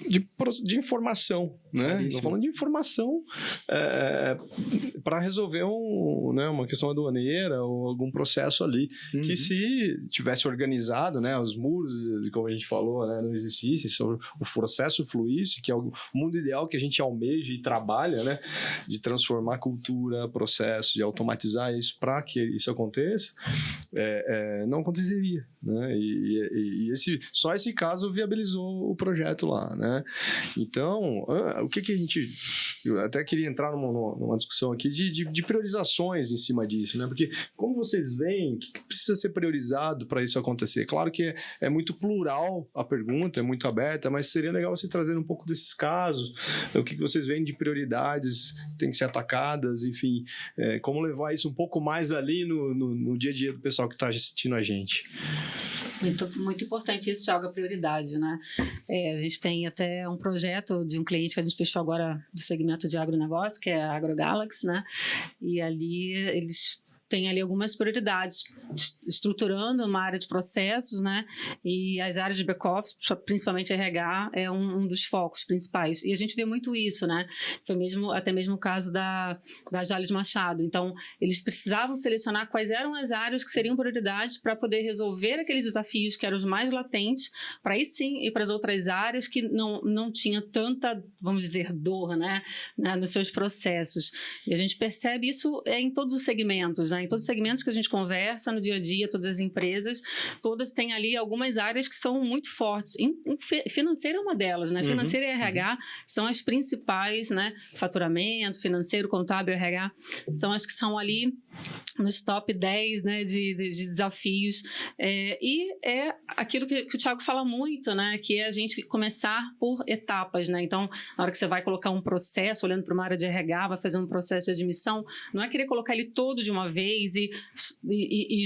de informação, né? Estamos falando de informação para resolver uma questão aduaneira ou algum processo ali, que se tivesse organizado, né, os muros, como a gente falou, né, não existisse, sobre o processo fluísse, que é o mundo ideal que a gente almeja e trabalha, né, de transformar cultura, processo, de automatizar isso para que isso aconteça, não aconteceria, né? E só esse caso viabilizou o projeto lá, né? Então, o que a gente... Eu até queria entrar numa discussão aqui de priorizações em cima disso, né? Porque como vocês veem, o que precisa ser priorizado para isso acontecer? Claro que é muito plural a pergunta, é muito aberta, mas seria legal vocês trazerem um pouco desses casos, o que vocês veem de prioridades que têm que ser atacadas, enfim, como levar isso um pouco mais ali no dia a dia do pessoal que está assistindo a gente. Muito, muito importante isso, Thiago, a prioridade, né? A gente tem até um projeto de um cliente que a gente fechou agora do segmento de agronegócio, que é a AgroGalaxy, né? E ali eles tem ali algumas prioridades, estruturando uma área de processos, né? E as áreas de back-office, principalmente RH, é um dos focos principais. E a gente vê muito isso, né? Foi até mesmo o caso da Jalles Machado. Então, eles precisavam selecionar quais eram as áreas que seriam prioridades para poder resolver aqueles desafios que eram os mais latentes, para aí sim ir para as outras áreas que não tinha tanta, vamos dizer, dor, né? Nos seus processos. E a gente percebe isso em todos os segmentos, né? Em todos os segmentos que a gente conversa no dia a dia, todas as empresas, todas têm ali algumas áreas que são muito fortes. Financeira é uma delas, né? Financeira e RH são as principais, né? Faturamento, financeiro, contábil, RH, são as que são ali nos top 10, né? de desafios. E é aquilo que o Thiago fala muito, né? Que é a gente começar por etapas, né? Então, na hora que você vai colocar um processo, olhando para uma área de RH, vai fazer um processo de admissão, não é querer colocar ele todo de uma vez e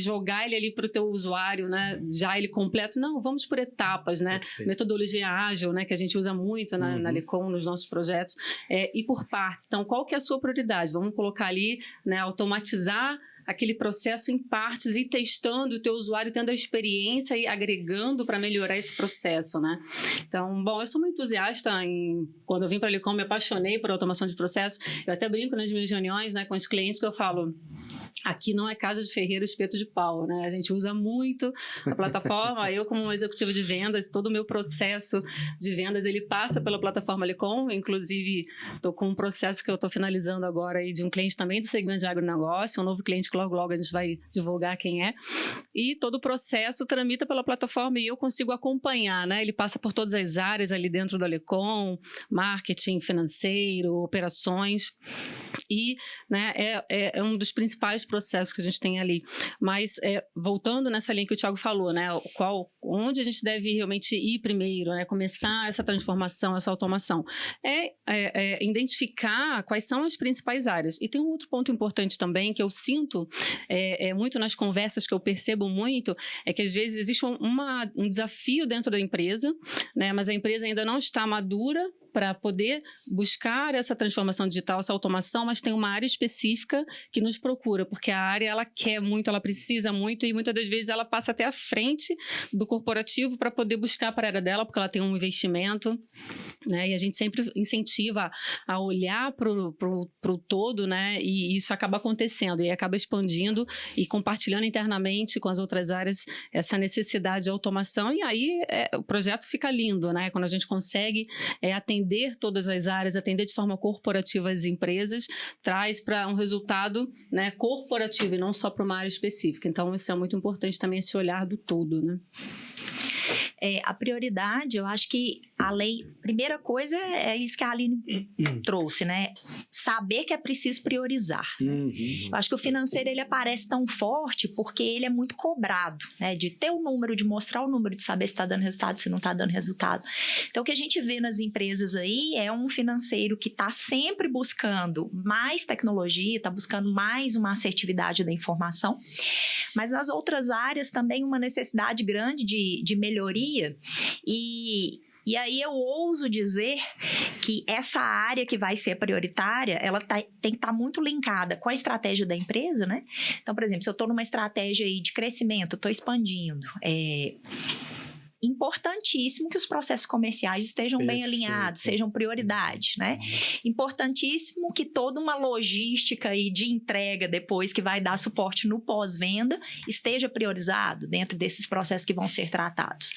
jogar ele ali para o teu usuário, né? Já ele completo. Não, vamos por etapas, né? Perfeito. Metodologia ágil, né? Que a gente usa muito na Lecom, nos nossos projetos, e por partes. Então, qual que é a sua prioridade? Vamos colocar ali, né? Automatizar aquele processo em partes e testando o teu usuário, tendo a experiência e agregando para melhorar esse processo, né? Então, bom, eu sou muito entusiasta quando eu vim para a Lecom, me apaixonei por automação de processos. Eu até brinco nas minhas reuniões, né, com os clientes, que eu falo: aqui não é casa de ferreiro, espeto de pau, né? A gente usa muito a plataforma. Eu, como executiva de vendas, todo o meu processo de vendas, ele passa pela plataforma Lecom. Inclusive, estou com um processo que eu estou finalizando agora aí de um cliente também do segmento de agronegócio, um novo cliente que logo a gente vai divulgar quem é. E todo o processo tramita pela plataforma e eu consigo acompanhar, né? Ele passa por todas as áreas ali dentro da Lecom, marketing, financeiro, operações. E, né, é um dos principais processos que a gente tem ali. Mas, voltando nessa linha que o Thiago falou, né, onde a gente deve realmente ir primeiro, né, começar essa transformação, essa automação, identificar quais são as principais áreas. E tem um outro ponto importante também, que eu sinto muito nas conversas, que eu percebo muito, é que às vezes existe um desafio dentro da empresa, né, mas a empresa ainda não está madura para poder buscar essa transformação digital, essa automação, mas tem uma área específica que nos procura, porque a área, ela quer muito, ela precisa muito, e muitas das vezes ela passa até à frente do corporativo para poder buscar para a área dela, porque ela tem um investimento, né? E a gente sempre incentiva a olhar para o todo, né? E isso acaba acontecendo, e acaba expandindo e compartilhando internamente com as outras áreas essa necessidade de automação, e aí o projeto fica lindo, né? Quando a gente consegue atender todas as áreas, atender de forma corporativa as empresas, traz para um resultado, né, corporativo e não só para uma área específica. Então, isso é muito importante também, esse olhar do todo, né? A prioridade, eu acho que primeira coisa é isso que a Aline trouxe, né? Saber que é preciso priorizar. Eu acho que o financeiro, ele aparece tão forte porque ele é muito cobrado, né? De ter o número, de mostrar o número, de saber se está dando resultado, se não está dando resultado. Então, o que a gente vê nas empresas aí é um financeiro que está sempre buscando mais tecnologia, está buscando mais uma assertividade da informação, mas nas outras áreas também uma necessidade grande de melhoria. E aí eu ouso dizer que essa área que vai ser prioritária, ela tem que estar muito linkada com a estratégia da empresa, né? Então, por exemplo, se eu estou numa estratégia aí de crescimento, estou expandindo, importantíssimo que os processos comerciais estejam bem alinhados, sejam prioridade, né? Importantíssimo que toda uma logística aí de entrega depois que vai dar suporte no pós-venda esteja priorizado dentro desses processos que vão ser tratados.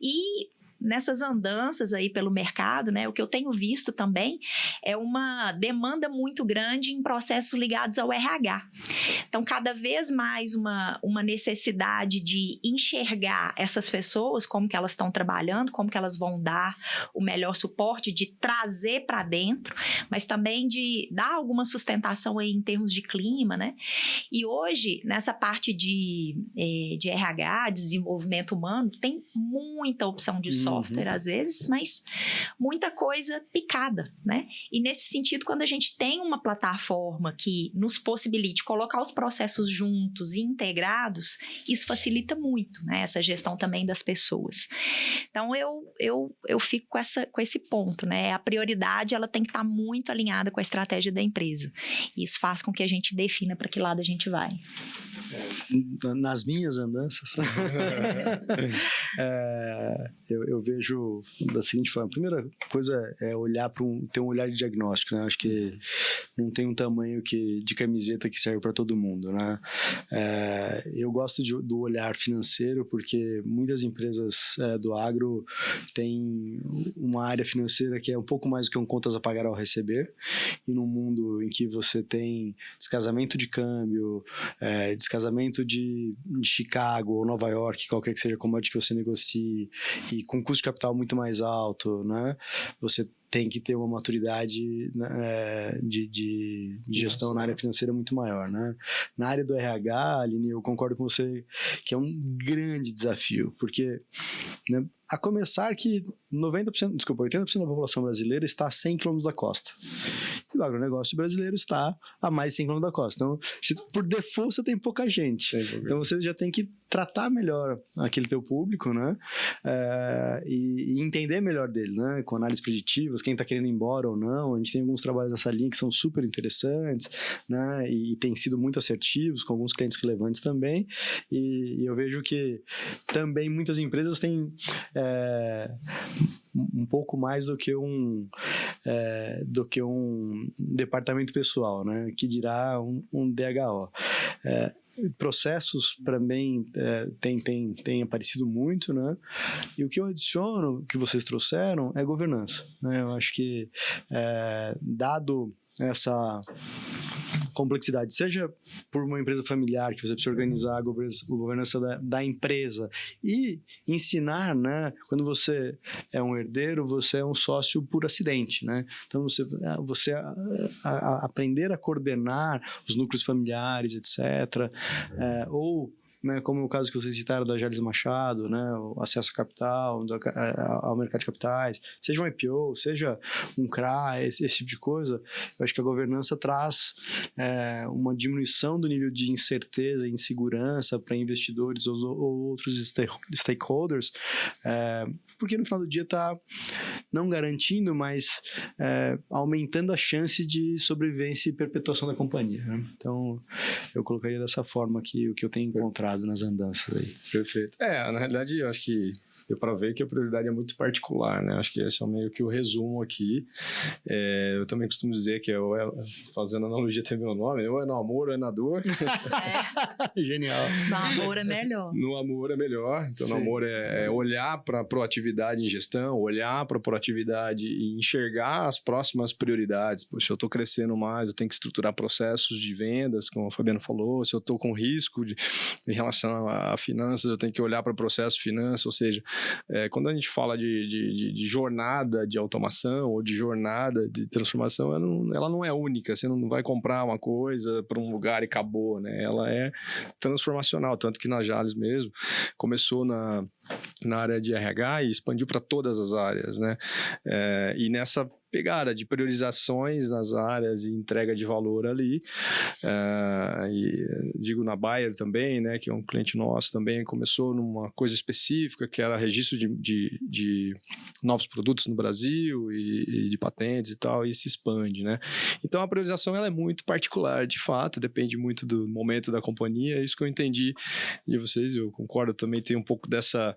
E nessas andanças aí pelo mercado, né, o que eu tenho visto também é uma demanda muito grande em processos ligados ao RH. Então, cada vez mais uma necessidade de enxergar essas pessoas, como que elas estão trabalhando, como que elas vão dar o melhor suporte, de trazer para dentro, mas também de dar alguma sustentação aí em termos de clima, né? E hoje, nessa parte de RH, de desenvolvimento humano, tem muita opção de software, às vezes, mas muita coisa picada, né? E nesse sentido, quando a gente tem uma plataforma que nos possibilite colocar os processos juntos e integrados, isso facilita muito, né? Essa gestão também das pessoas. Então, eu fico com esse ponto, né? A prioridade, ela tem que estar muito alinhada com a estratégia da empresa. Isso faz com que a gente defina para que lado a gente vai. Nas minhas andanças, eu vejo da seguinte forma: a primeira coisa é olhar ter um olhar de diagnóstico, né? Acho que não tem um tamanho de camiseta que serve para todo mundo, né? Eu gosto do olhar financeiro porque muitas empresas do agro têm uma área financeira que é um pouco mais do que um contas a pagar ao receber, e num mundo em que você tem descasamento de câmbio, descasamento de Chicago ou Nova York, qualquer que seja a commodity que você negocie, e com custo de capital muito mais alto, né? Você tem que ter uma maturidade, né, de gestão na área financeira muito maior, né? Na área do RH, Aline, eu concordo com você que é um grande desafio, porque, né, a começar que 80% da população brasileira está a 100 km da costa. E o agronegócio brasileiro está a mais de 100 km da costa. Então, por default, você tem pouca gente. Então, você já tem que tratar melhor aquele teu público, né? E entender melhor dele, né? Com análises preditivas, quem está querendo ir embora ou não. A gente tem alguns trabalhos nessa linha que são super interessantes, né? E tem sido muito assertivos, com alguns clientes relevantes também. E eu vejo que também muitas empresas têm um pouco mais do que um departamento pessoal, né? Que dirá um DHO. Processos também tem aparecido muito, né? E o que eu adiciono, que vocês trouxeram, é governança, né? Eu acho que, dado complexidade, seja por uma empresa familiar, que você precisa organizar a governança da empresa e ensinar, né? Quando você é um herdeiro, você é um sócio por acidente, né? Então, você aprender a coordenar os núcleos familiares, etc., ou, né, como o caso que vocês citaram da Jales Machado, né, o acesso a capital, ao mercado de capitais, seja um IPO, seja um CRA, esse tipo de coisa, eu acho que a governança traz uma diminuição do nível de incerteza e insegurança para investidores ou outros stakeholders, porque no final do dia está não garantindo, mas aumentando a chance de sobrevivência e perpetuação da companhia, né? Então, eu colocaria dessa forma aqui o que eu tenho encontrado nas andanças aí. Perfeito. Na realidade, eu acho que deu para ver que a prioridade é muito particular, né? Acho que esse é meio que o resumo aqui. Eu também costumo dizer que, fazendo analogia até meu nome, ou é no amor ou é na dor. Genial. No amor é melhor. No amor é melhor. Então, Sim. No amor é olhar para a proatividade em gestão, olhar para a proatividade e enxergar as próximas prioridades. Poxa, eu estou crescendo mais, eu tenho que estruturar processos de vendas, como o Fabiano falou. Se eu estou com risco em relação a finanças, eu tenho que olhar para o processo de finanças, ou seja, quando a gente fala de jornada de automação ou de jornada de transformação, ela não é única. Você não vai comprar uma coisa para um lugar e acabou, né? Ela é transformacional, tanto que na Jales mesmo começou na área de RH e expandiu para todas as áreas, né? E nessa pegada de priorizações nas áreas e entrega de valor ali, e digo na Bayer também, né, que é um cliente nosso também, começou numa coisa específica que era registro de novos produtos no Brasil e de patentes e tal, e se expande, né? Então a priorização ela é muito particular, de fato, depende muito do momento da companhia, é isso que eu entendi de vocês, eu concordo, também tem um pouco dessa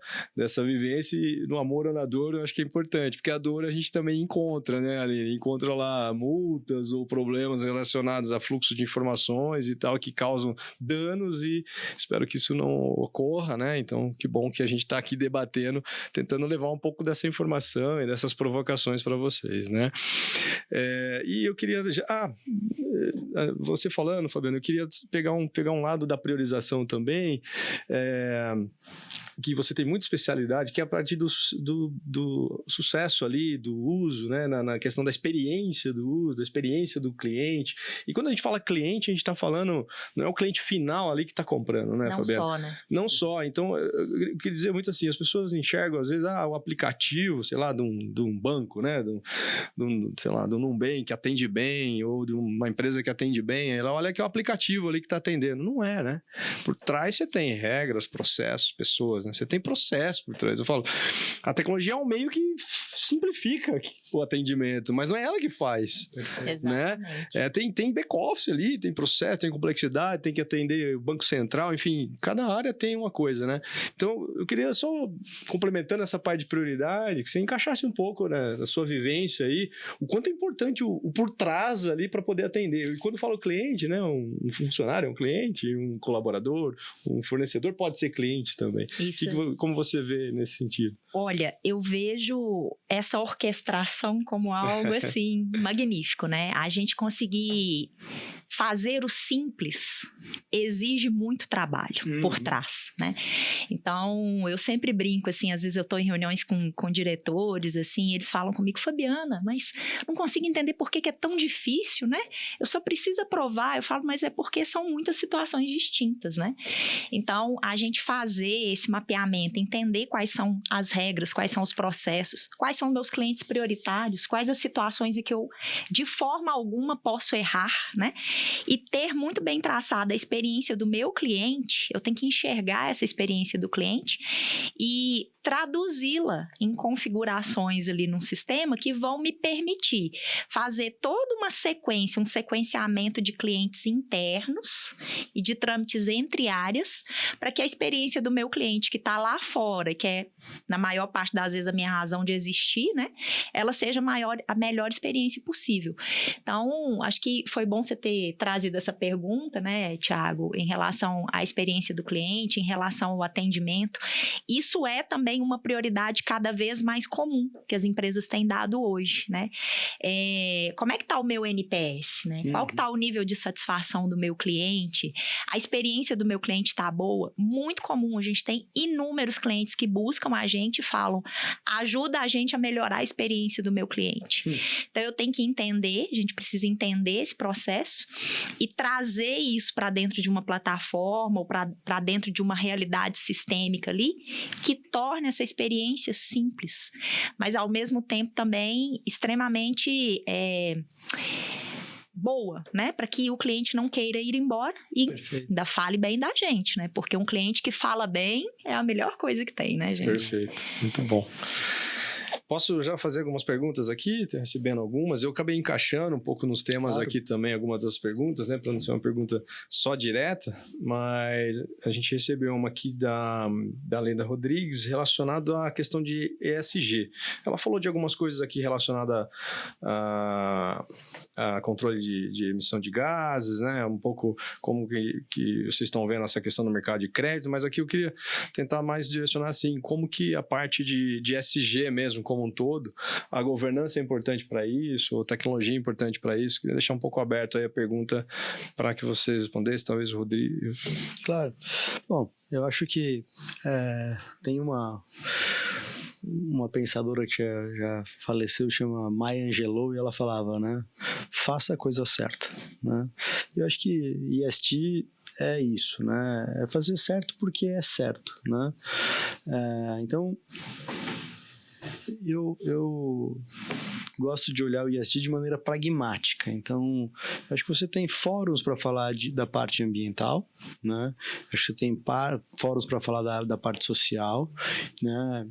vivência, e no amor ou na dor eu acho que é importante, porque a dor a gente também encontra, né, ali, encontra lá multas ou problemas relacionados a fluxo de informações e tal, que causam danos, e espero que isso não ocorra, né? Então, que bom que a gente está aqui debatendo, tentando levar um pouco dessa informação e dessas provocações para vocês, né? E eu queria... você falando, Fabiano, eu queria pegar um lado da priorização também, que você tem muita especialidade, que é a partir do sucesso ali, do uso, né, na questão da experiência do uso, da experiência do cliente. E quando a gente fala cliente, a gente está falando, não é o cliente final ali que está comprando, né, não Fabiano? Não só, né? Não só. Então, eu queria dizer muito assim, as pessoas enxergam, às vezes, o aplicativo, sei lá, de um banco, né, sei lá, de um Nubank que atende bem, ou de uma empresa que atende bem, ela olha que é o aplicativo ali que está atendendo. Não é, né? Por trás você tem regras, processos, pessoas, né? Você tem processo por trás. Eu falo, a tecnologia é um meio que simplifica o atendimento, mas não é ela que faz. Exatamente. Né? Tem back-office ali, tem processo, tem complexidade, tem que atender o Banco Central, enfim, cada área tem uma coisa, né? Então, eu queria só, complementando essa parte de prioridade, que você encaixasse um pouco, né, na sua vivência aí, o quanto é importante o por trás ali para poder atender. E quando eu falo cliente, né, um funcionário é um cliente, um colaborador, um fornecedor pode ser cliente também. Isso. Como você vê nesse sentido? Olha, eu vejo essa orquestração como algo assim magnífico, né? A gente conseguir fazer o simples exige muito trabalho por trás, né? Então, eu sempre brinco, assim, às vezes eu estou em reuniões com diretores, assim, eles falam comigo, Fabiana, mas não consigo entender por que é tão difícil, né? Eu só preciso aprovar. Eu falo, mas é porque são muitas situações distintas, né? Então, a gente fazer esse mapeamento, entender quais são as regras, quais são os processos, quais são meus clientes prioritários, quais as situações em que eu, de forma alguma, posso errar, né? E ter muito bem traçada a experiência do meu cliente, eu tenho que enxergar essa experiência do cliente e traduzi-la em configurações ali num sistema que vão me permitir fazer toda uma sequência, um sequenciamento de clientes internos e de trâmites entre áreas, para que a experiência do meu cliente que está lá fora, que é, na maior parte das vezes, a minha razão de existir, né? Ela seja a melhor experiência possível. Então, acho que foi bom você ter trazido essa pergunta, né, Thiago, em relação à experiência do cliente, em relação ao atendimento. Isso é também uma prioridade cada vez mais comum que as empresas têm dado hoje, né? Como é que está o meu NPS, né? Qual que está o nível de satisfação do meu cliente? A experiência do meu cliente está boa? Muito comum, a gente tem inúmeros clientes que buscam a gente e falam, ajuda a gente a melhorar a experiência do meu cliente. Então, eu tenho que entender, a gente precisa entender esse processo e trazer isso para dentro de uma plataforma ou para dentro de uma realidade sistêmica ali, que torne essa experiência simples, mas ao mesmo tempo também extremamente boa, né? Para que o cliente não queira ir embora e ainda fale bem da gente, né? Porque um cliente que fala bem é a melhor coisa que tem, né, gente? Perfeito, muito bom. Posso já fazer algumas perguntas aqui? Tô recebendo algumas. Eu acabei encaixando um pouco nos temas aqui também, algumas das perguntas, né? Para não ser uma pergunta só direta, mas a gente recebeu uma aqui da Leda Rodrigues relacionada à questão de ESG. Ela falou de algumas coisas aqui relacionadas a controle de emissão de gases, né? Um pouco como que vocês estão vendo essa questão no mercado de crédito, mas aqui eu queria tentar mais direcionar assim, como que a parte de ESG mesmo, como um todo, a governança é importante para isso, a tecnologia é importante para isso. Queria deixar um pouco aberto aí a pergunta para que vocês respondessem, talvez o Rodrigo. Claro. Bom, eu acho que tem uma pensadora que já faleceu, chama Maya Angelou, e ela falava, né? Faça a coisa certa, né? Eu acho que ESG é isso, né? É fazer certo porque é certo, né? Então, eu gosto de olhar o ESG de maneira pragmática. Então, acho que você tem fóruns para falar da parte ambiental, né? Acho que você tem fóruns para falar da parte social, né?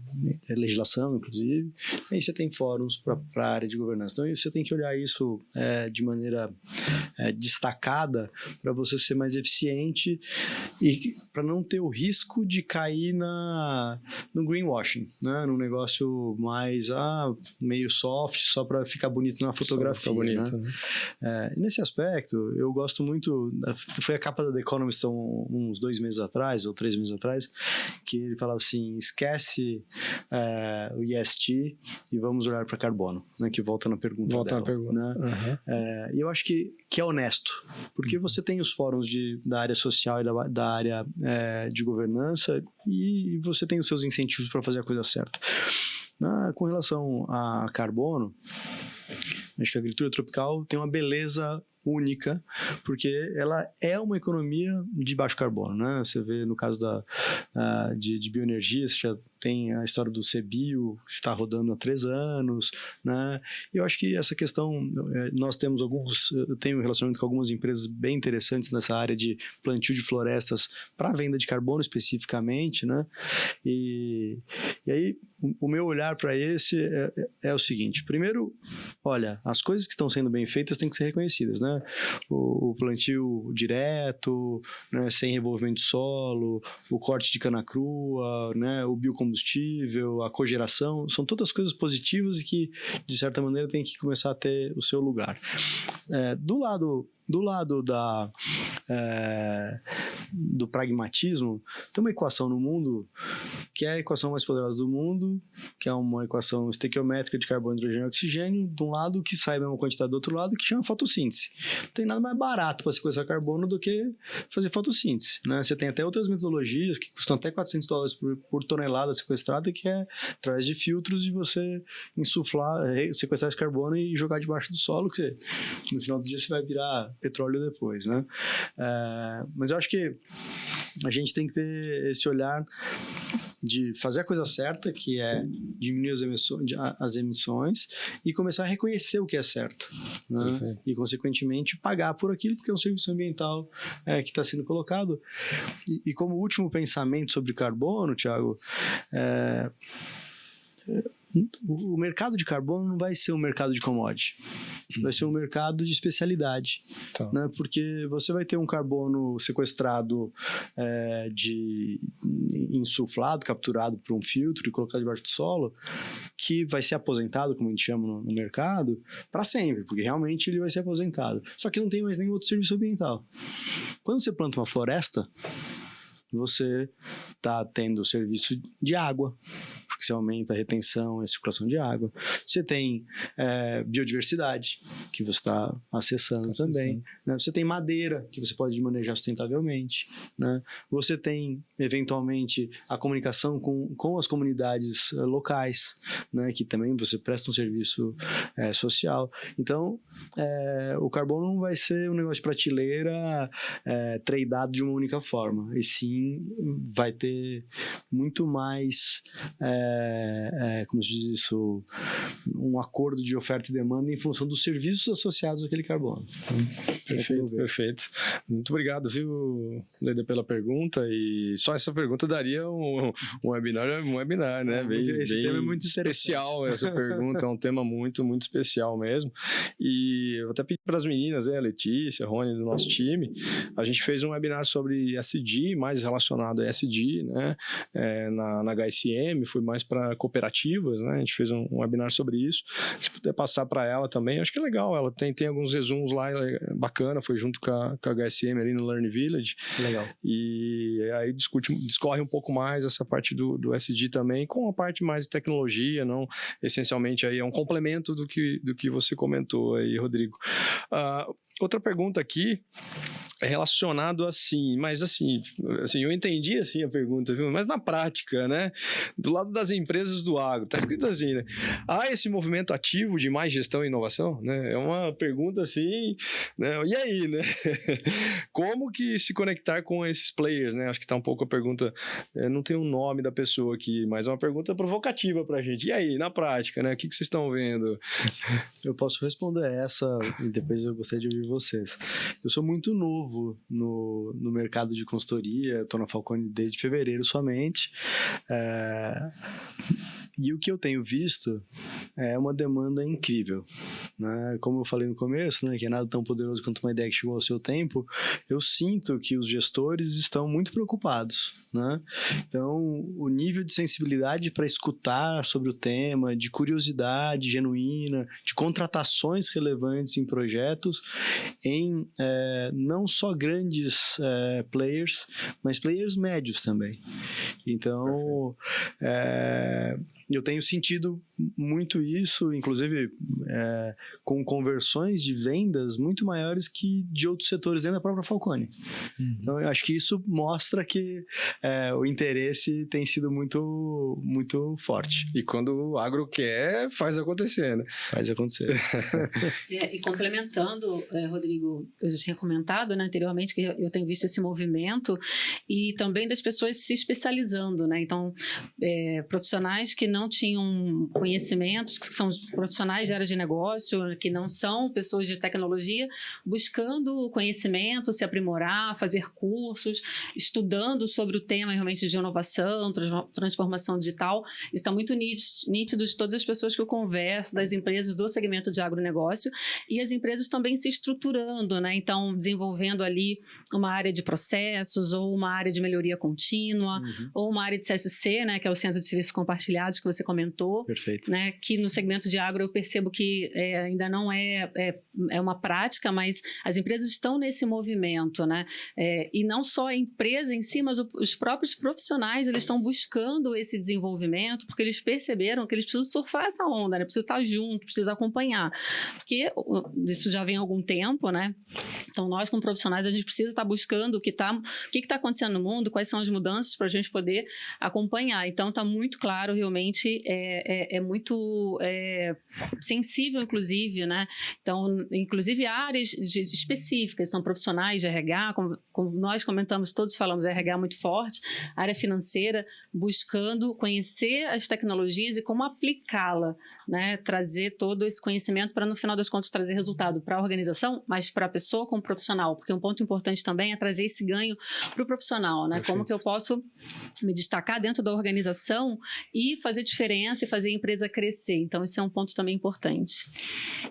Legislação, inclusive. E aí você tem fóruns para a área de governança. Então, você tem que olhar isso de maneira destacada para você ser mais eficiente e para não ter o risco de cair no greenwashing, né? Num negócio mais meio soft, só para ficar bonito na fotografia. Bonito, né? E nesse aspecto, eu gosto muito. Foi a capa da The Economist uns 2 meses atrás, ou 3 meses atrás, que ele falava assim: esquece o ESG e vamos olhar para carbono, né? Que volta na pergunta. Volta na pergunta. Né? E eu acho que é honesto, porque você tem os fóruns da área social e da área de governança, e você tem os seus incentivos para fazer a coisa certa. Com relação a carbono, acho que a agricultura tropical tem uma beleza única, porque ela é uma economia de baixo carbono, né? Você vê no caso de bioenergia, você já tem a história do CBio, está rodando há 3 anos, né? E eu acho que essa questão, nós temos eu tenho um relacionamento com algumas empresas bem interessantes nessa área de plantio de florestas para venda de carbono especificamente, né? E aí, o meu olhar para esse é o seguinte: primeiro, olha, as coisas que estão sendo bem feitas têm que ser reconhecidas, né? O plantio direto, né, sem revolvimento de solo, o corte de cana crua, né, o biocombustível, a cogeração, são todas coisas positivas e que, de certa maneira, tem que começar a ter o seu lugar. Do lado do pragmatismo, tem uma equação no mundo que é a equação mais poderosa do mundo, que é uma equação estequiométrica de carbono, hidrogênio e oxigênio, de um lado que sai a mesma quantidade do outro lado, que chama fotossíntese. Não tem nada mais barato para sequestrar carbono do que fazer fotossíntese, né? Você tem até outras metodologias que custam até $400 por tonelada sequestrada, que é através de filtros de você insuflar, sequestrar esse carbono e jogar debaixo do solo, que no final do dia você vai virar petróleo depois, né? Mas eu acho que a gente tem que ter esse olhar de fazer a coisa certa, que é diminuir as emissões e começar a reconhecer o que é certo, né? E, consequentemente, pagar por aquilo, porque é um serviço ambiental que está sendo colocado. E como último pensamento sobre carbono, Thiago, o mercado de carbono não vai ser um mercado de commodity, vai ser um mercado de especialidade, Tá. né? Porque você vai ter um carbono sequestrado, insuflado, capturado por um filtro e colocado debaixo do solo, que vai ser aposentado, como a gente chama no mercado, para sempre, porque realmente ele vai ser aposentado. Só que não tem mais nenhum outro serviço ambiental. Quando você planta uma floresta, você está tendo o serviço de água, porque você aumenta a retenção e a circulação de água. Você tem biodiversidade, que você está acessando também. Né? Você tem madeira, que você pode manejar sustentavelmente. Né? Você tem, eventualmente, a comunicação com as comunidades locais, né? Que também você presta um serviço social. Então, o carbono não vai ser um negócio de prateleira tradeado de uma única forma, e sim vai ter muito mais, como se diz isso, um acordo de oferta e demanda em função dos serviços associados àquele carbono. Perfeito. Muito obrigado, viu, Leda, pela pergunta, e só essa pergunta daria um webinar, né? Esse tema é muito especial, essa pergunta é um tema muito, muito especial mesmo, e eu vou até pedir para as meninas, a Letícia, a Rony, do nosso time, a gente fez um webinar sobre ESG, mais relacionado a ESG, né? Na HSM, foi mais para cooperativas, né? A gente fez um webinar sobre isso. Se puder passar para ela também, acho que é legal. Ela tem alguns resumos lá, bacana, foi junto com a HSM ali no Learn Village. Legal. E aí discorre um pouco mais essa parte do ESG também, com a parte mais de tecnologia, não essencialmente aí é um complemento do que você comentou aí, Rodrigo. Outra pergunta aqui é relacionado assim, mas assim, eu entendi assim a pergunta, viu? Mas na prática, né? Do lado das empresas do agro, tá escrito assim, né? Há esse movimento ativo de mais gestão e inovação, né? É uma pergunta assim, né? E aí, né? Como que se conectar com esses players, né? Acho que tá um pouco a pergunta, não tem um nome da pessoa aqui, mas é uma pergunta provocativa pra gente. E aí, na prática, né? O que vocês estão vendo? Eu posso responder essa e depois eu gostaria de ouvir vocês. Eu sou muito novo no mercado de consultoria, estou na Falconi desde fevereiro somente, e o que eu tenho visto é uma demanda incrível, né? Como eu falei no começo, né, que é nada tão poderoso quanto uma ideia que chegou ao seu tempo, eu sinto que os gestores estão muito preocupados, né? Então, o nível de sensibilidade para escutar sobre o tema, de curiosidade genuína, de contratações relevantes em projetos, em não só grandes players, mas players médios também. Então, eu tenho sentido muito isso, inclusive com conversões de vendas muito maiores que de outros setores dentro da própria Falconi. Então, eu acho que isso mostra que o interesse tem sido muito, muito forte. E quando o agro quer, faz acontecer, né? Faz acontecer. E complementando, Rodrigo, eu já tinha comentado, né, anteriormente que eu tenho visto esse movimento e também das pessoas se especializando, né? Então, profissionais que não tinham conhecimentos, que são profissionais de área de negócio, que não são pessoas de tecnologia, buscando conhecimento, se aprimorar, fazer cursos, estudando sobre o tema realmente de inovação, transformação digital. Isso está muito nítido de todas as pessoas que eu converso, das empresas do segmento de agronegócio, e as empresas também se estruturando, né? Então, desenvolvendo ali uma área de processos, ou uma área de melhoria contínua, ou uma área de CSC, né, que é o Centro de Serviços Compartilhados, que você comentou. Perfeito. Né, que no segmento de agro eu percebo que ainda não é uma prática, mas as empresas estão nesse movimento, né? E não só a empresa em si, mas os próprios profissionais, eles estão buscando esse desenvolvimento, porque eles perceberam que eles precisam surfar essa onda, né? Precisam estar juntos, precisam acompanhar. Porque isso já vem há algum tempo, né? Então, nós como profissionais, a gente precisa estar buscando o que está acontecendo no mundo, quais são as mudanças para a gente poder acompanhar. Então, está muito claro, realmente, muito sensível, inclusive, né? Então, inclusive áreas específicas, são profissionais de RH, como nós comentamos, todos falamos, RH muito forte, área financeira, buscando conhecer as tecnologias e como aplicá-la, né? Trazer todo esse conhecimento para, no final das contas, trazer resultado para a organização, mas para a pessoa como profissional, porque um ponto importante também é trazer esse ganho para o profissional, né? Perfeito. Como que eu posso me destacar dentro da organização e fazer diferença e fazer a empresa crescer. Então, isso é um ponto também importante.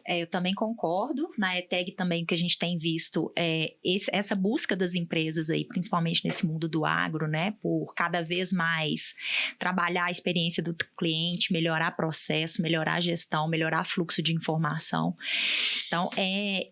Eu também concordo. Na ETEG também o que a gente tem visto é essa busca das empresas aí, principalmente nesse mundo do agro, né? Por cada vez mais trabalhar a experiência do cliente, melhorar processo, melhorar a gestão, melhorar fluxo de informação. Então,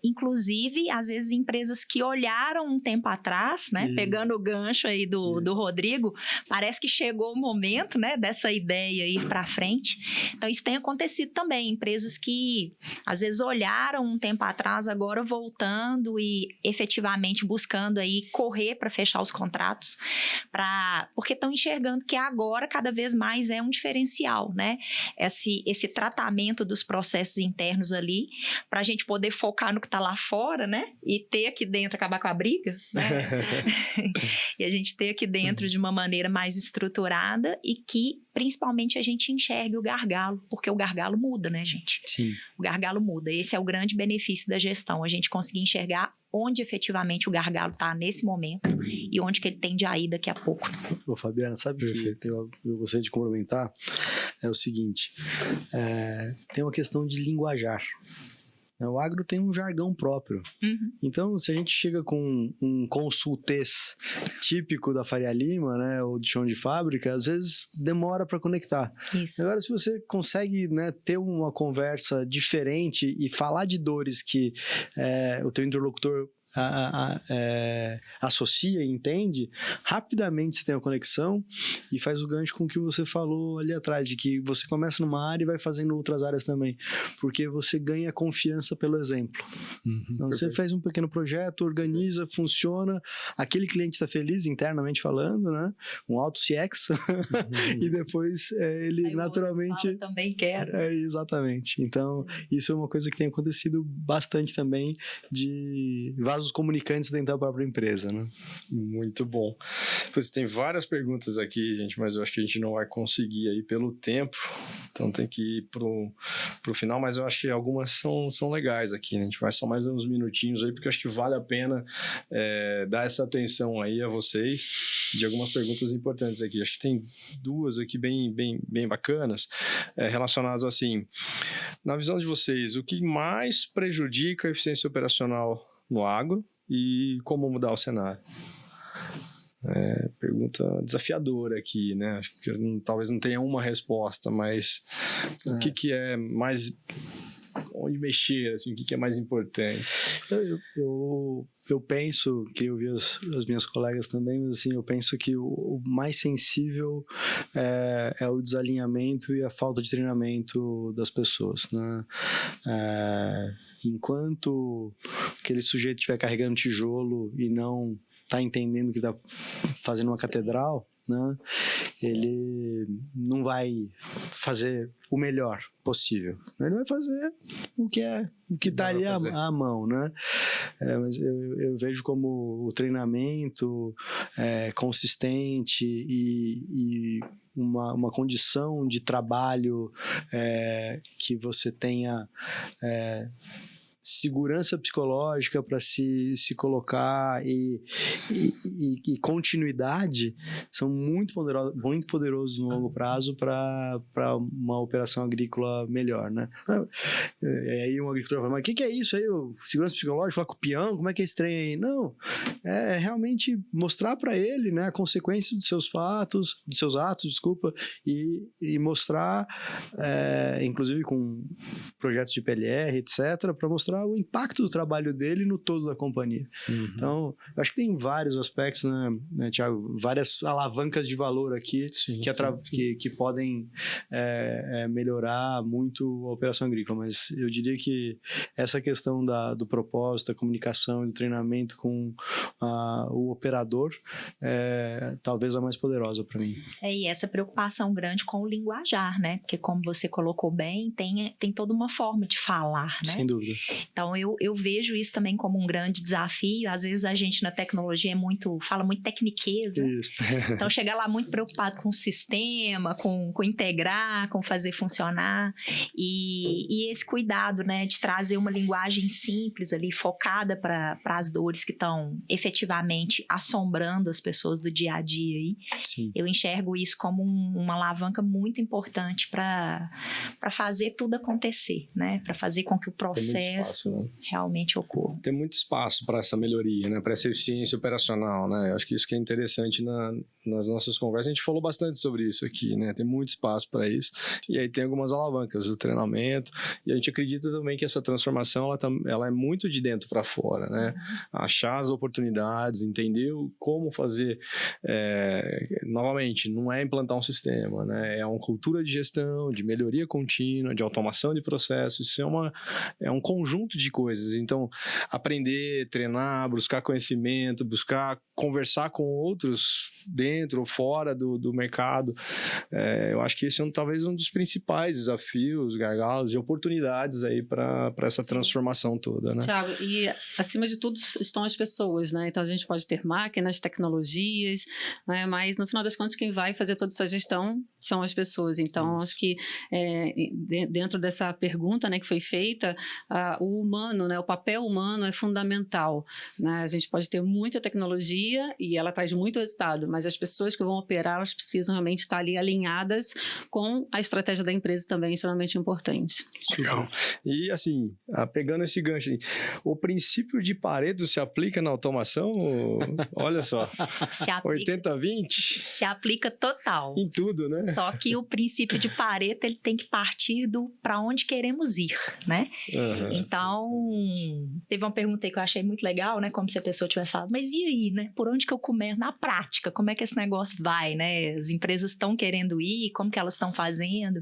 inclusive, às vezes, empresas que olharam um tempo atrás, né? Isso. Pegando o gancho aí do Rodrigo, parece que chegou o momento, né? Dessa ideia ir para frente. Então, isso tem acontecido também. Empresas que, às vezes, olharam um tempo atrás, agora voltando e efetivamente buscando aí correr para fechar os contratos, porque estão enxergando que agora, cada vez mais, é um diferencial, né? Esse tratamento dos processos internos ali, para a gente poder focar no que está lá fora, né? E ter aqui dentro, acabar com a briga, né? E a gente ter aqui dentro de uma maneira mais estruturada e que, principalmente, a gente enxergue o gargalo, porque o gargalo muda, né, gente? Sim. O gargalo muda. Esse é o grande benefício da gestão, a gente conseguir enxergar onde efetivamente o gargalo está nesse momento e onde que ele tende a ir daqui a pouco. Ô, Fabiana, sabe o que eu gostaria de complementar? É o seguinte, tem uma questão de linguajar. O agro tem um jargão próprio. Uhum. Então, se a gente chega com um consultês típico da Faria Lima, né, ou de chão de fábrica, às vezes demora para conectar. Isso. Agora, se você consegue, né, ter uma conversa diferente e falar de dores que o teu interlocutor associa e entende, rapidamente você tem uma conexão e faz o gancho com o que você falou ali atrás, de que você começa numa área e vai fazendo outras áreas também, porque você ganha confiança pelo exemplo. Uhum, então, perfeito. Você faz um pequeno projeto, organiza, funciona, aquele cliente está feliz internamente falando, né? Um auto CX, e depois ele aí naturalmente... Eu também quero. Exatamente. Então, isso é uma coisa que tem acontecido bastante também, de vasos comunicantes dentro da própria empresa, né? Muito bom. Pois tem várias perguntas aqui, gente, mas eu acho que a gente não vai conseguir aí pelo tempo, então tem que ir pro final, mas eu acho que algumas são legais aqui, né? A gente vai só mais uns minutinhos aí, porque eu acho que vale a pena dar essa atenção aí a vocês de algumas perguntas importantes aqui. Acho que tem duas aqui bem bacanas, relacionadas assim, na visão de vocês, o que mais prejudica a eficiência operacional no agro e como mudar o cenário? Pergunta desafiadora aqui, né? Acho que talvez não tenha uma resposta, mas o que é mais... onde mexer, assim, o que é mais importante? Eu penso, queria ouvir as minhas colegas também, mas assim, eu penso que o mais sensível é o desalinhamento e a falta de treinamento das pessoas, né? Enquanto aquele sujeito estiver carregando tijolo e não está entendendo que está fazendo uma catedral, né? Ele não vai fazer o melhor possível. Ele vai fazer o que está ali à mão, né? Mas eu vejo como o treinamento consistente e uma condição de trabalho que você tenha segurança psicológica para se colocar e continuidade são muito poderosos no longo prazo para uma operação agrícola melhor, né? E aí um agricultor fala, mas o que é isso aí? Segurança psicológica, falar com o peão, como é que é esse trem aí? Não, é realmente mostrar para ele, né, a consequência dos seus atos, desculpa, e mostrar, inclusive com projetos de PLR, etc., para mostrar o impacto do trabalho dele no todo da companhia. Uhum. Então, eu acho que tem vários aspectos, né, Thiago? Várias alavancas de valor aqui, sim. Que podem melhorar muito a operação agrícola, mas eu diria que essa questão do propósito, da comunicação e do treinamento com o operador talvez a mais poderosa para mim. E essa preocupação grande com o linguajar, né? Porque como você colocou bem, tem toda uma forma de falar, né? Sem dúvida. Então, eu vejo isso também como um grande desafio. Às vezes a gente na tecnologia fala muito tecniqueza. Isso. Então, chega lá muito preocupado com o sistema, com integrar, com fazer funcionar. E esse cuidado, né, de trazer uma linguagem simples ali, focada para as dores que estão efetivamente assombrando as pessoas do dia a dia aí. Sim. Eu enxergo isso como uma alavanca muito importante para fazer tudo acontecer, né? Para fazer com que o processo espaço, né? realmente ocorra. Tem muito espaço para essa melhoria, né? Para essa eficiência operacional, né? Eu acho que isso que é interessante nas nossas conversas. A gente falou bastante sobre isso aqui, né? Tem muito espaço para isso. E aí tem algumas alavancas, o treinamento. E a gente acredita também que essa transformação, ela é muito de dentro para fora, né? Achar as oportunidades, entender como fazer. Novamente, não é implantar um sistema, né? É uma cultura de gestão, de melhoria contínua, de automação de processos. Isso é um conjunto de coisas. Então, aprender, treinar, buscar conhecimento, buscar conversar com outros dentro ou fora do mercado. Eu acho que esse é talvez um dos principais desafios, gargalos e oportunidades aí para essa transformação toda, né? Tiago, e acima de tudo estão as pessoas, né? Então a gente pode ter máquinas, tecnologias, né? Mas no final das contas quem vai fazer toda essa gestão são as pessoas. Então acho que dentro dessa pergunta, né, que foi feita, o humano, né, o papel humano é fundamental, né? A gente pode ter muita tecnologia e ela traz muito resultado, mas as pessoas que vão operar, elas precisam realmente estar ali alinhadas com a estratégia da empresa também, extremamente importante. Legal. E assim, pegando esse gancho aí, o princípio de Pareto se aplica na automação? Olha só, 80-20? Se aplica total. Em tudo, né? Só que o princípio de Pareto, ele tem que partir para onde queremos ir, né? Uhum. Então, teve uma pergunta aí que eu achei muito legal, né? Como se a pessoa tivesse falado, mas e aí, né? Por onde que eu começo? Na prática, como é que esse negócio vai, né? As empresas estão querendo ir, como que elas estão fazendo?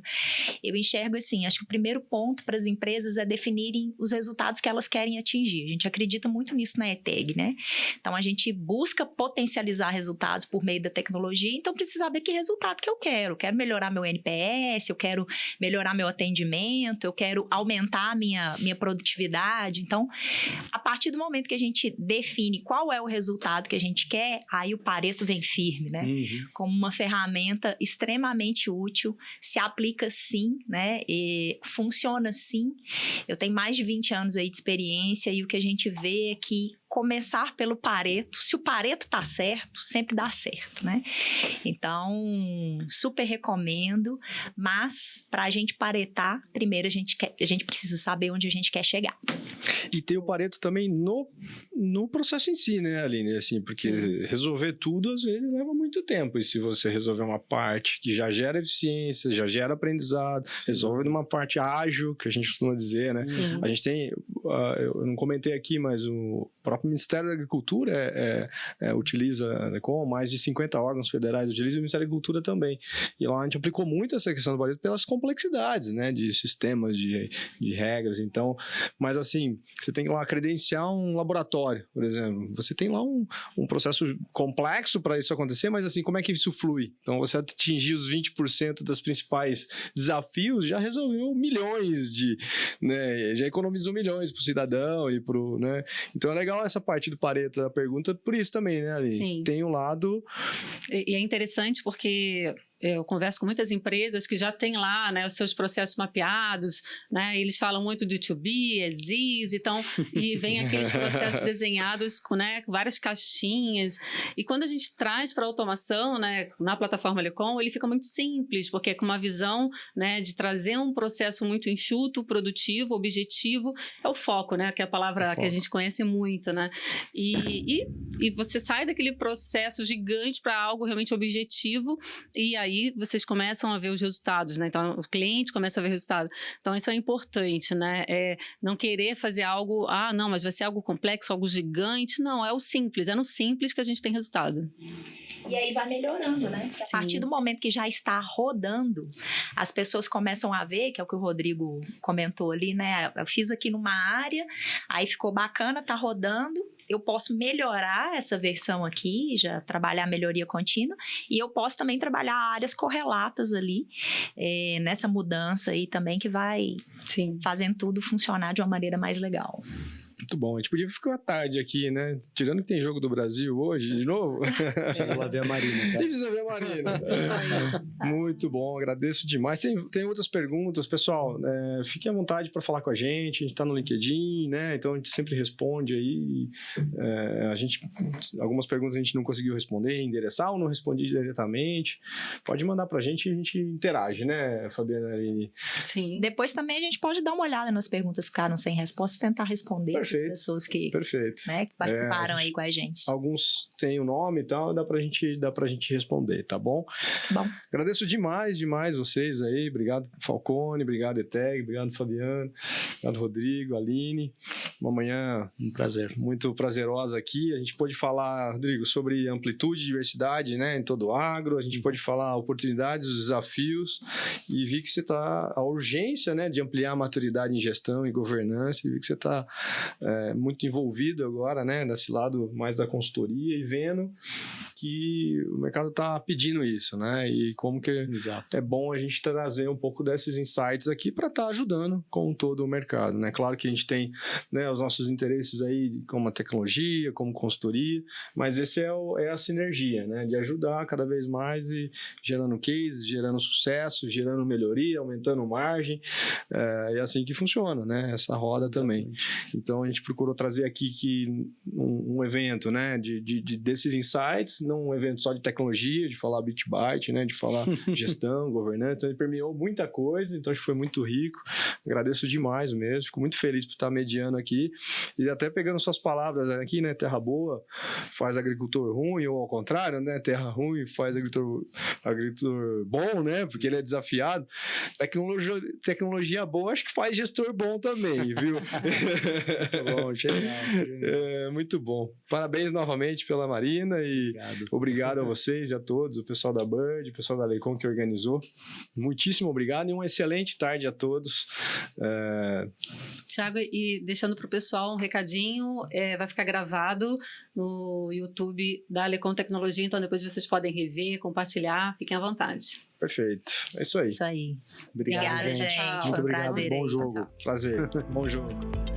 Eu enxergo assim, acho que o primeiro ponto para as empresas é definirem os resultados que elas querem atingir. A gente acredita muito nisso na ETEG, né? Então, a gente busca potencializar resultados por meio da tecnologia, então precisa saber que resultado que eu quero. Eu quero melhorar meu NPS, eu quero melhorar meu atendimento, eu quero aumentar a minha produtividade. Então, a partir do momento que a gente define qual é o resultado que a gente quer, aí o Pareto vem firme, né? Como uma ferramenta extremamente útil, se aplica sim, né? E funciona sim. Eu tenho mais de 20 anos aí de experiência e o que a gente vê é que começar pelo Pareto, se o Pareto tá certo, sempre dá certo, né? Então, super recomendo, mas para a gente paretar, primeiro a gente precisa saber onde a gente quer chegar. E tem o Pareto também no processo em si, né, Aline? Assim, porque resolver tudo, às vezes, leva muito tempo. E se você resolver uma parte que já gera eficiência, já gera aprendizado, resolve numa parte ágil, que a gente costuma dizer, né? Sim. A gente tem, eu não comentei aqui, mas o próprio Ministério da Agricultura utiliza, né, com mais de 50 órgãos federais, utiliza o Ministério da Agricultura também. E lá a gente aplicou muito essa questão do Pareto pelas complexidades, né, de sistemas, de regras. Então, mas assim, você tem lá credenciar um laboratório, por exemplo. Você tem lá um processo complexo para isso acontecer, mas assim, como é que isso flui? Então, você atingir os 20% dos principais desafios, já resolveu milhões né, já economizou milhões para o cidadão e para o, né? Então, é legal essa parte do Pareto da pergunta, por isso também, né, Aline? Sim. Tem um lado... E é interessante porque eu converso com muitas empresas que já têm lá, né, os seus processos mapeados, né, eles falam muito de to be, as is, então, e vem aqueles processos desenhados com, né, várias caixinhas, e quando a gente traz para a automação, né, na plataforma Lecom, ele fica muito simples, porque é com uma visão, né, de trazer um processo muito enxuto, produtivo, objetivo, é o foco, né, que é a palavra que a gente conhece muito, né, e você sai daquele processo gigante para algo realmente objetivo, e aí vocês começam a ver os resultados, né? Então, o cliente começa a ver o resultado. Então, isso é importante, né? Não querer fazer algo, não, mas vai ser algo complexo, algo gigante. Não, é o simples. É no simples que a gente tem resultado. E aí vai melhorando, né? A partir do momento que já está rodando, as pessoas começam a ver, que é o que o Rodrigo comentou ali, né? Eu fiz aqui numa área, aí ficou bacana, tá rodando. eu posso melhorar essa versão aqui, já trabalhar a melhoria contínua, e eu posso também trabalhar áreas correlatas ali, nessa mudança aí também, que vai fazendo tudo funcionar de uma maneira mais legal. Muito bom. A gente podia ficar à tarde aqui, né? Tirando que tem jogo do Brasil hoje, de novo. Precisa lá ver a Marina, cara. Precisa ver a Marina. Muito bom, agradeço demais. Tem outras perguntas, pessoal. Fiquem à vontade para falar com a gente está no LinkedIn, né? Então a gente sempre responde aí. Algumas perguntas a gente não conseguiu responder, endereçar ou não respondi diretamente. Pode mandar para a gente interage, né, Fabiana? Sim. Depois também a gente pode dar uma olhada nas perguntas que ficaram sem resposta e tentar responder. As pessoas que participaram aí com a gente. Alguns têm o nome e tal, dá pra gente responder, tá bom? Bom. Agradeço demais vocês aí. Obrigado, Falcone, obrigado, Eteg, obrigado, Fabiano, obrigado, Rodrigo, Aline. Uma manhã um prazer, muito prazerosa aqui. A gente pôde falar, Rodrigo, sobre amplitude e diversidade, né, em todo o agro. A gente pôde falar oportunidades, os desafios, e vi que você está a urgência, né, de ampliar a maturidade em gestão e governança, e vi que você está muito envolvido agora, né, nesse lado mais da consultoria, e vendo que o mercado está pedindo isso, né, e como que é bom a gente trazer um pouco desses insights aqui para estar ajudando com todo o mercado, né. Claro que a gente tem, né, os nossos interesses aí como a tecnologia, como consultoria, mas esse é a sinergia, né, de ajudar cada vez mais e gerando cases, gerando sucesso, gerando melhoria, aumentando margem, é assim que funciona, né, essa roda também. Então a gente procurou trazer aqui um evento, né, desses insights, não um evento só de tecnologia, de falar bit byte, né, de falar gestão, governança. Ele permeou muita coisa, então acho que foi muito rico. Agradeço demais mesmo, fico muito feliz por estar mediando aqui e até pegando suas palavras aqui, né, terra boa faz agricultor ruim, ou ao contrário, né, terra ruim faz agricultor bom, né, porque ele é desafiado. Tecnologia boa acho que faz gestor bom também, viu? Muito bom, genial. Muito bom. Parabéns novamente pela Marina e obrigado a vocês e a todos, o pessoal da Bird, o pessoal da Leicon que organizou. Muitíssimo obrigado e uma excelente tarde a todos. Tiago, e deixando para o pessoal um recadinho, vai ficar gravado no YouTube da Leicon Tecnologia, então depois vocês podem rever, compartilhar, fiquem à vontade. Perfeito, é isso aí. Isso aí. Obrigado, Obrigada, gente. Muito Foi um obrigado. prazer. Bom aí. jogo. Tchau, tchau. Prazer, bom jogo.